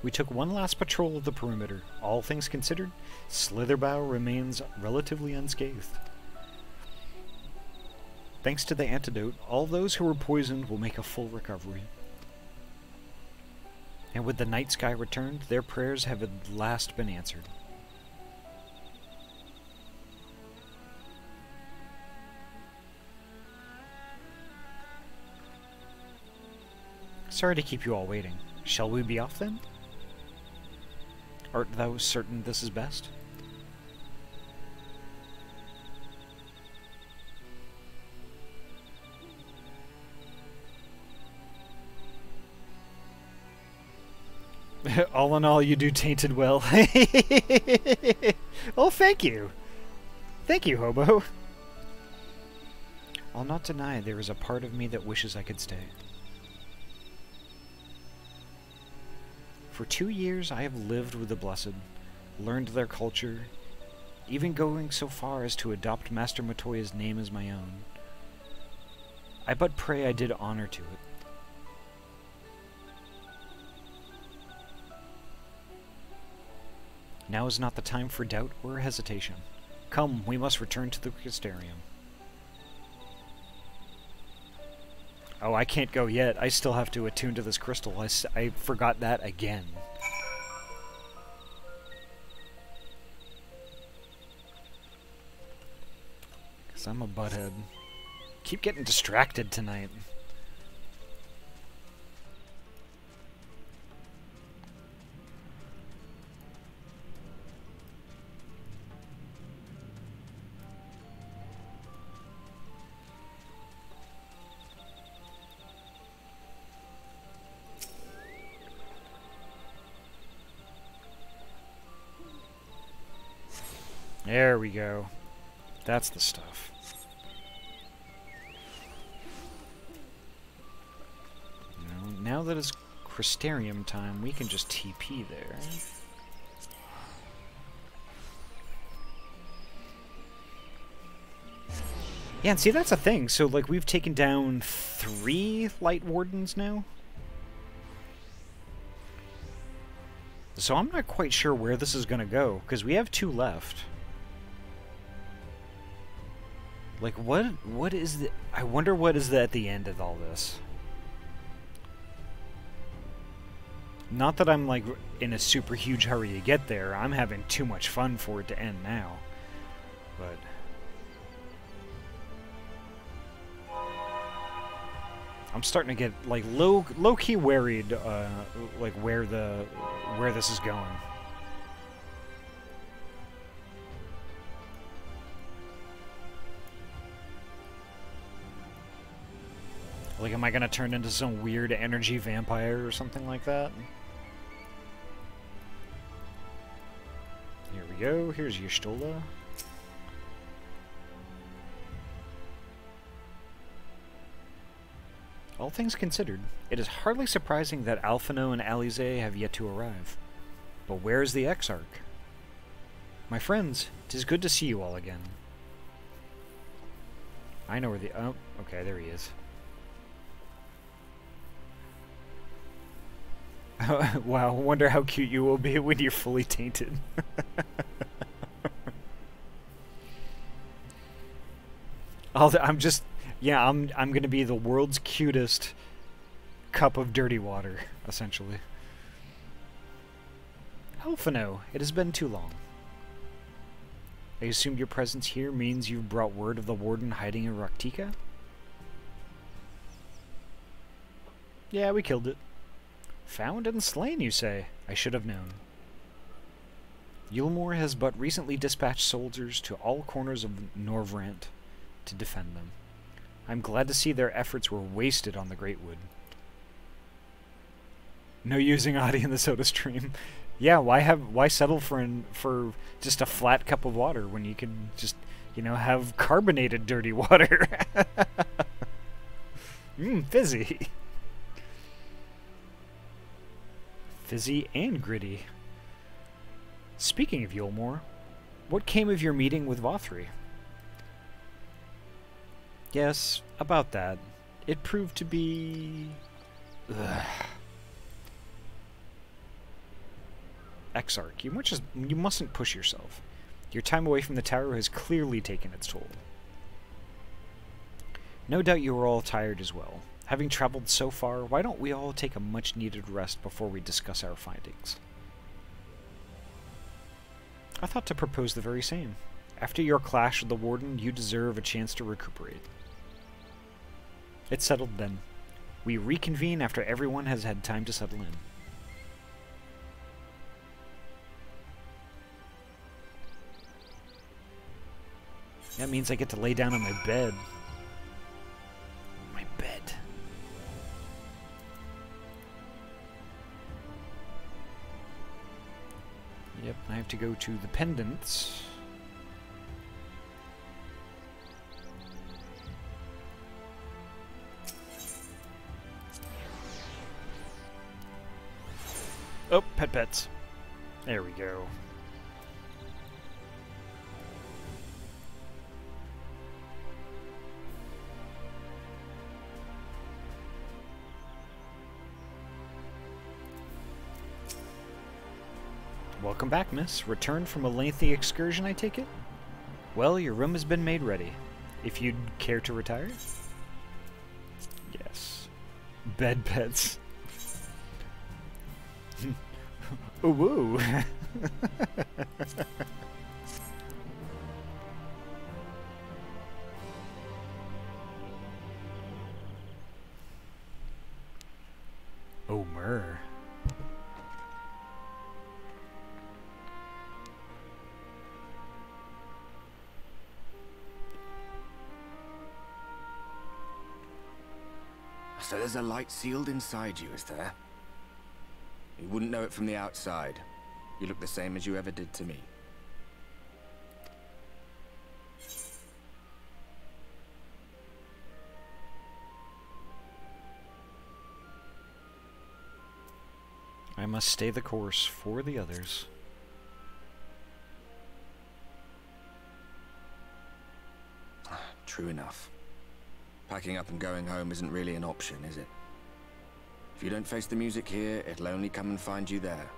We took one last patrol of the perimeter. All things considered, Slitherbow remains relatively unscathed. Thanks to the antidote, all those who were poisoned will make a full recovery. And with the night sky returned, their prayers have at last been answered. Sorry to keep you all waiting. Shall we be off then? Art thou certain this is best? All in all, you do tainted well. Oh, thank you. Thank you, Hobo. I'll not deny there is a part of me that wishes I could stay. For 2 years I have lived with the Blessed, learned their culture, even going so far as to adopt Master Matoya's name as my own. I but pray I did honor to it. Now is not the time for doubt or hesitation. Come, we must return to the Crystarium. Oh, I can't go yet. I still have to attune to this crystal. I forgot that again. Because I'm a butthead. Keep getting distracted tonight. There we go. That's the stuff. Now that it's Crystarium time, we can just TP there. Yeah, and see, that's a thing. So, like, we've taken down 3 Light Wardens now. So I'm not quite sure where this is going to go, because we have 2 left. Like, what is the... I wonder what is at the end of all this. Not that I'm, like, in a super huge hurry to get there. I'm having too much fun for it to end now. But... I'm starting to get, like, low-key worried, like, where this is going. Like, am I gonna turn into some weird energy vampire or something like that? Here we go. Here's Y'shtola. All things considered, it is hardly surprising that Alphino and Alize have yet to arrive. But where is the Exarch? My friends, 'tis good to see you all again. I know where the... Oh, okay, there he is. Wow, wonder how cute you will be when you're fully tainted. I'm gonna be the world's cutest cup of dirty water, essentially. Elfino, it has been too long. I assume your presence here means you've brought word of the warden hiding in Raktika? Yeah, we killed it. Found and slain, you say? I should have known. Yulmore has but recently dispatched soldiers to all corners of Norvrant to defend them. I'm glad to see their efforts were wasted on the Great Wood. No using Ahty in the soda stream. Yeah, why settle for just a flat cup of water when you can just, you know, have carbonated dirty water? Fizzy. Fizzy and gritty. Speaking of Yulmore, what came of your meeting with Vothri? Yes, about that. It proved to be... Ugh. Exarch, you mustn't push yourself. Your time away from the tower has clearly taken its toll. No doubt you are all tired as well. Having traveled so far, why don't we all take a much-needed rest before we discuss our findings? I thought to propose the very same. After your clash with the Warden, you deserve a chance to recuperate. It's settled then. We reconvene after everyone has had time to settle in. That means I get to lay down on my bed. My bed. Yep, I have to go to the pendants. Oh, pets. There we go. Welcome back, miss. Returned from a lengthy excursion, I take it? Well, your room has been made ready. If you'd care to retire? Yes. Bed pets. Ooh, woo. Oh, myrrh. So there's a light sealed inside you, is there? You wouldn't know it from the outside. You look the same as you ever did to me. I must stay the course for the others. True enough. Packing up and going home isn't really an option, is it? If you don't face the music here, it'll only come and find you there.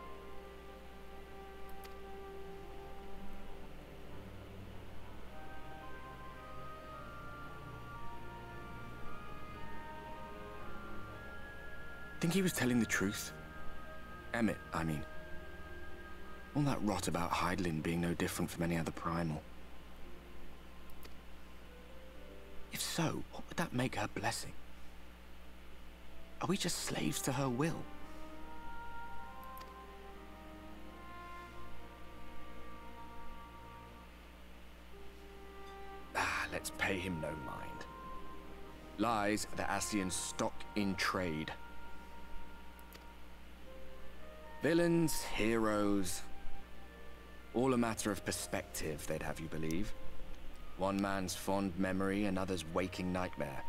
Think he was telling the truth? Emmett, I mean. All that rot about Hydaelyn being no different from any other primal. If so, what would that make her blessing? Are we just slaves to her will? Let's pay him no mind. Lies the Ascian stock in trade. Villains, heroes, all a matter of perspective, they'd have you believe. One man's fond memory, another's waking nightmare.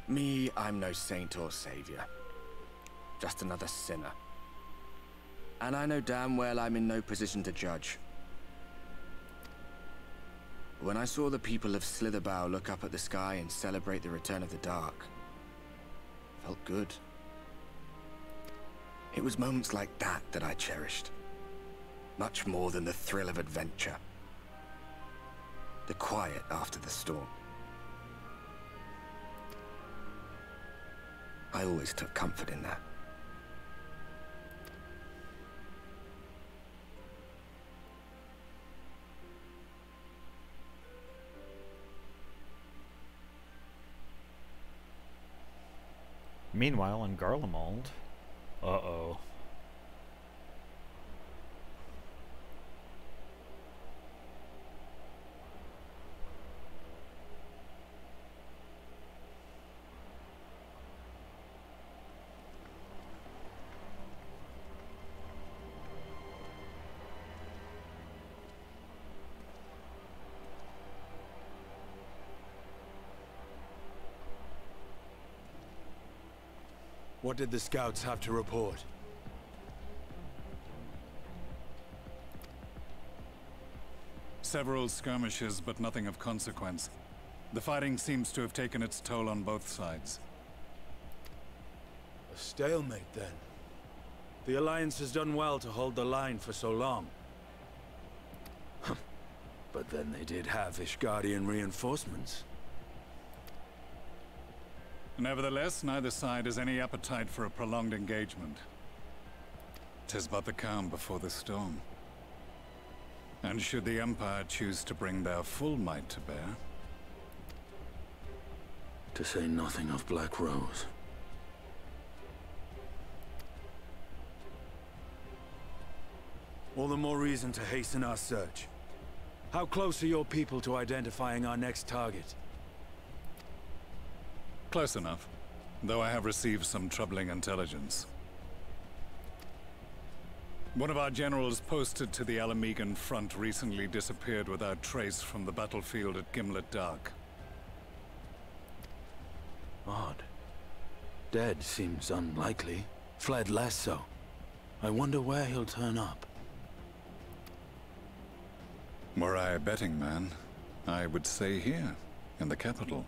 Me, I'm no saint or savior. Just another sinner. And I know damn well I'm in no position to judge. When I saw the people of Slitherbow look up at the sky and celebrate the return of the dark, felt good. It was moments like that that I cherished. Much more than the thrill of adventure. The quiet after the storm. I always took comfort in that. Meanwhile, in Garlemald... Uh-oh. What did the scouts have to report? Several skirmishes, but nothing of consequence. The fighting seems to have taken its toll on both sides. A stalemate, then. The Alliance has done well to hold the line for so long. But then they did have Ishgardian reinforcements. Nevertheless, neither side has any appetite for a prolonged engagement. 'Tis but the calm before the storm. And should the Empire choose to bring their full might to bear... To say nothing of Black Rose. All the more reason to hasten our search. How close are your people to identifying our next target? Close enough, though I have received some troubling intelligence. One of our generals posted to the Alamegan front recently disappeared without trace from the battlefield at Gimlet Dark. Odd. Dead seems unlikely. Fled less so. I wonder where he'll turn up. Were I a betting man, I would say here, in the capital.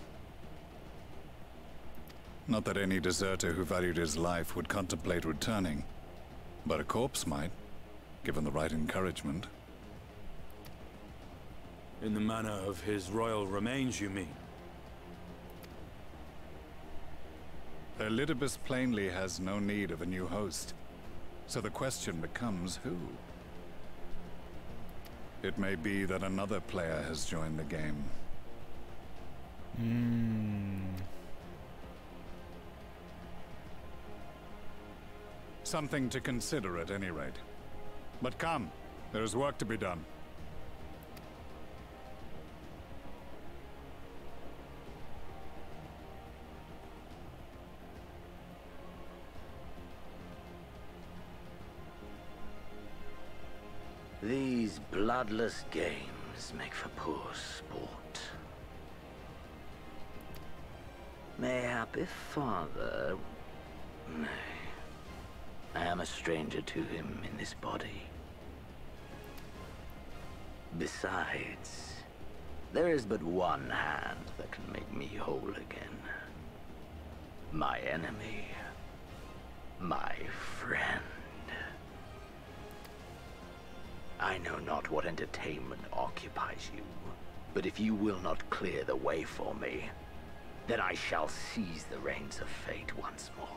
Not that any deserter who valued his life would contemplate returning, but a corpse might, given the right encouragement. In the manner of his royal remains, you mean? Elidibus plainly has no need of a new host, so the question becomes who? It may be that another player has joined the game. Something to consider at any rate. But come, there is work to be done. These bloodless games make for poor sport. Mayhap if father... Nay. I am a stranger to him in this body. Besides, there is but one hand that can make me whole again. My enemy. My friend. I know not what entertainment occupies you, but if you will not clear the way for me, then I shall seize the reins of fate once more.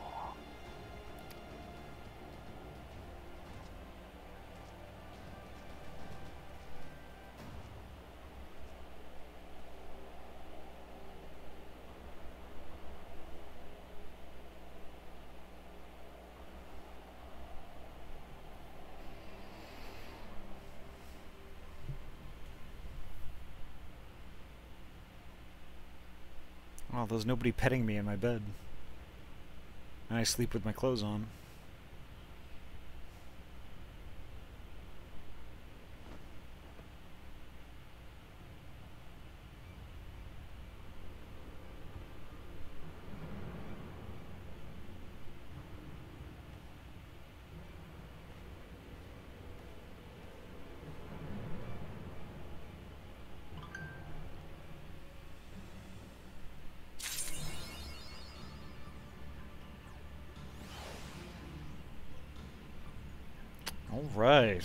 Oh, there's nobody petting me in my bed. And I sleep with my clothes on. All right.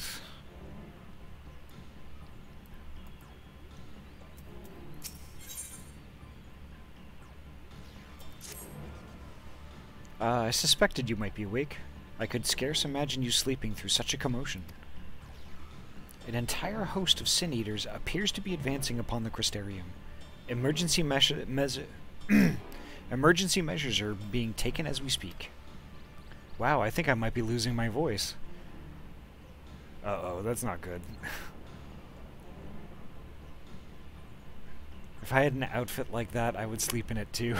I suspected you might be awake. I could scarce imagine you sleeping through such a commotion. An entire host of sin-eaters appears to be advancing upon the Crystarium. Emergency emergency measures are being taken as we speak. Wow, I think I might be losing my voice. Uh-oh, that's not good. If I had an outfit like that, I would sleep in it too.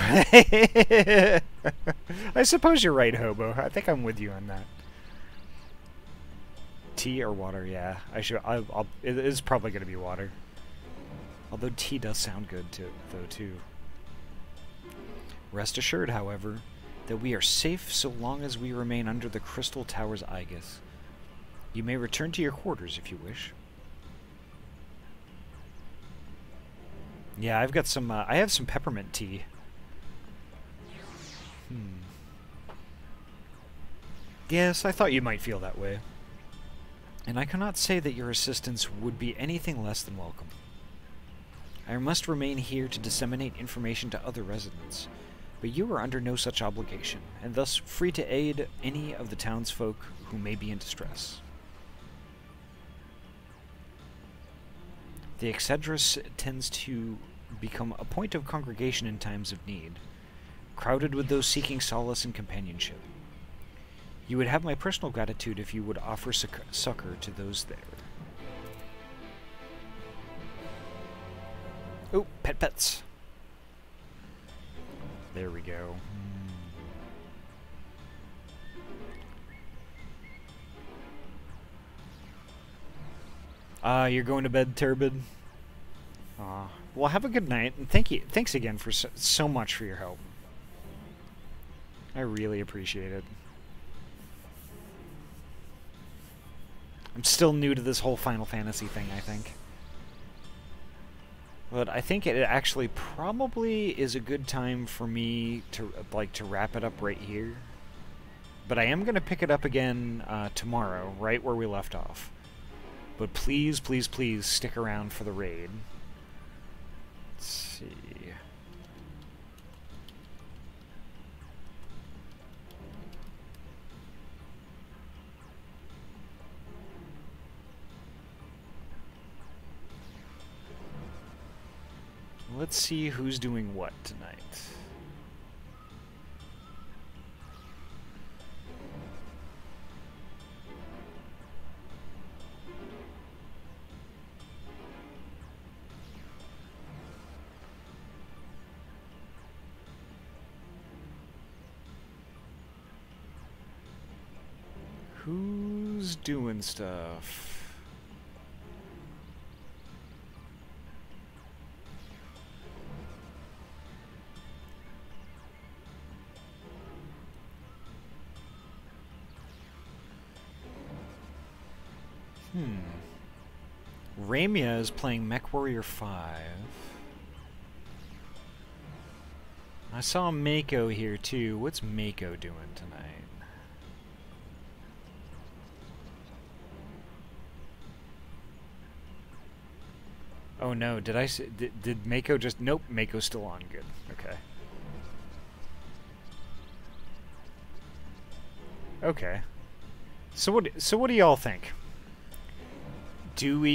I suppose you're right, Hobo. I think I'm with you on that. Tea or water? Yeah, I should. It is probably going to be water. Although tea does sound good too. Rest assured, however, that we are safe so long as we remain under the Crystal Tower's aegis. You may return to your quarters if you wish. Yeah, I've got some. I have some peppermint tea. Yes, I thought you might feel that way. And I cannot say that your assistance would be anything less than welcome. I must remain here to disseminate information to other residents, but you are under no such obligation, and thus free to aid any of the townsfolk who may be in distress. The Excedrus tends to become a point of congregation in times of need, crowded with those seeking solace and companionship. You would have my personal gratitude if you would offer succor to those there. Oh, pets. There we go. You're going to bed, Turbid? Well, have a good night, and thanks again for so much for your help. I really appreciate it. I'm still new to this whole Final Fantasy thing, I think. But I think it actually probably is a good time for me to wrap it up right here. But I am going to pick it up again tomorrow, right where we left off. But please, please, please stick around for the raid. Let's see. Let's see who's doing what tonight. Who's doing stuff? Ramia is playing MechWarrior 5. I saw Mako here too. What's Mako doing tonight? Oh no, did I say, did Mako just... Nope, Mako's still on. Good. Okay. Okay. So what do y'all think? Do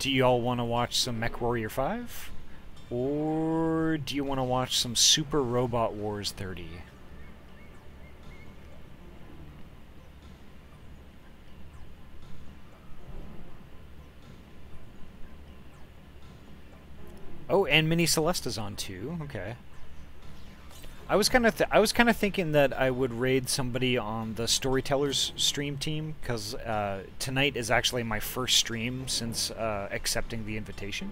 y'all want to watch some MechWarrior 5? Or do you want to watch some Super Robot Wars 30? Oh, and Mini Celesta's on too. Okay. I was kind of thinking that I would raid somebody on the Storytellers stream team, because tonight is actually my first stream since accepting the invitation.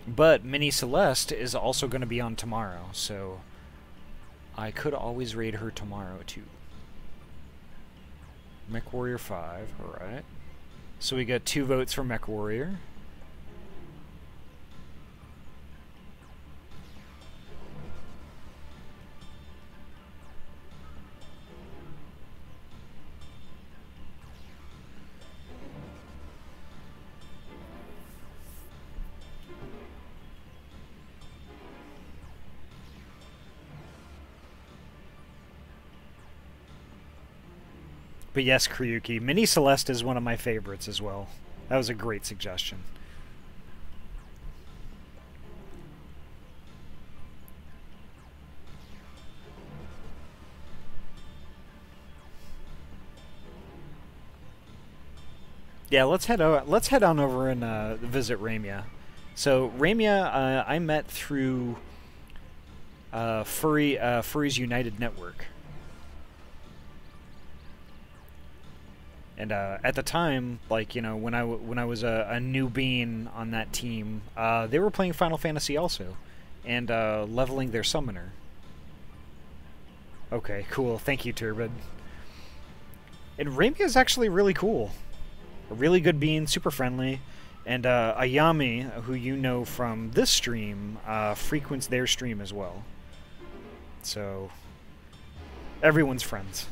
But Mini Celeste is also going to be on tomorrow, so I could always raid her tomorrow too. MechWarrior 5, alright. So we got 2 votes for MechWarrior. But yes, Kryuki, Mini Celeste is one of my favorites as well. That was a great suggestion. Yeah, let's head on over and visit Ramia. So Ramia, I met through Furries United Network, and at the time, like, you know, when I was a new being on that team, they were playing Final Fantasy also, and leveling their summoner. Okay, cool. Thank you, Turbid. And Ramia is actually really cool. A really good being, super friendly, and Ayami, who you know from this stream, frequents their stream as well. So everyone's friends.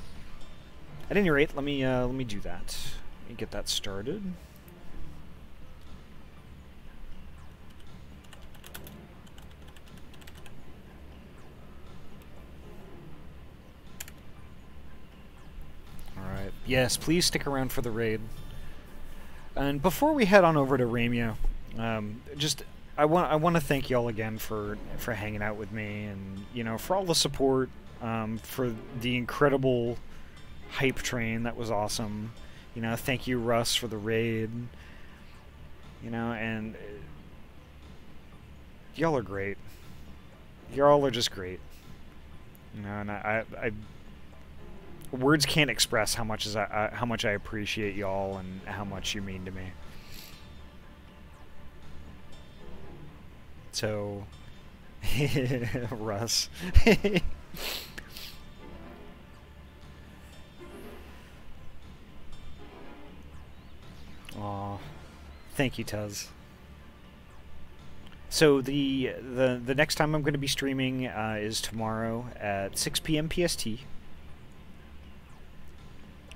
At any rate, let me do that. Let me get that started. All right. Yes, please stick around for the raid. And before we head on over to Ramia, I want to thank y'all again for hanging out with me, and, you know, for all the support, for the incredible hype train. That was awesome. You know, thank you, Russ, for the raid. You know, and y'all are great. Y'all are just great. You know, and I words can't express how much I appreciate y'all and how much you mean to me. So, Russ. Aw, thank you, Tuz. So the next time I'm going to be streaming is tomorrow at 6 p.m. PST.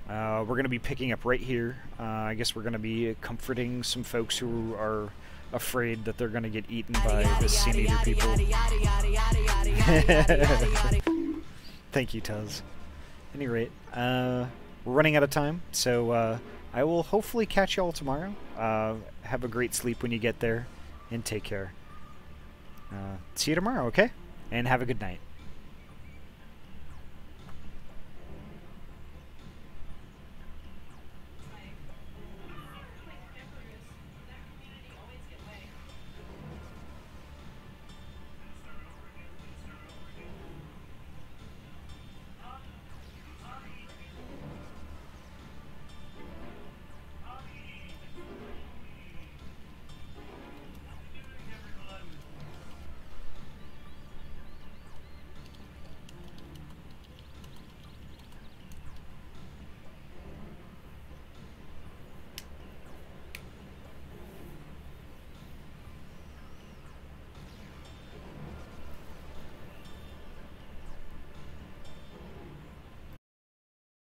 We're going to be picking up right here. I guess we're going to be comforting some folks who are afraid that they're going to get eaten by the Sin Eater people. Thank you, Tuz. At any rate, we're running out of time, so I will hopefully catch y'all tomorrow. Have a great sleep when you get there, and take care. See you tomorrow, okay? And have a good night.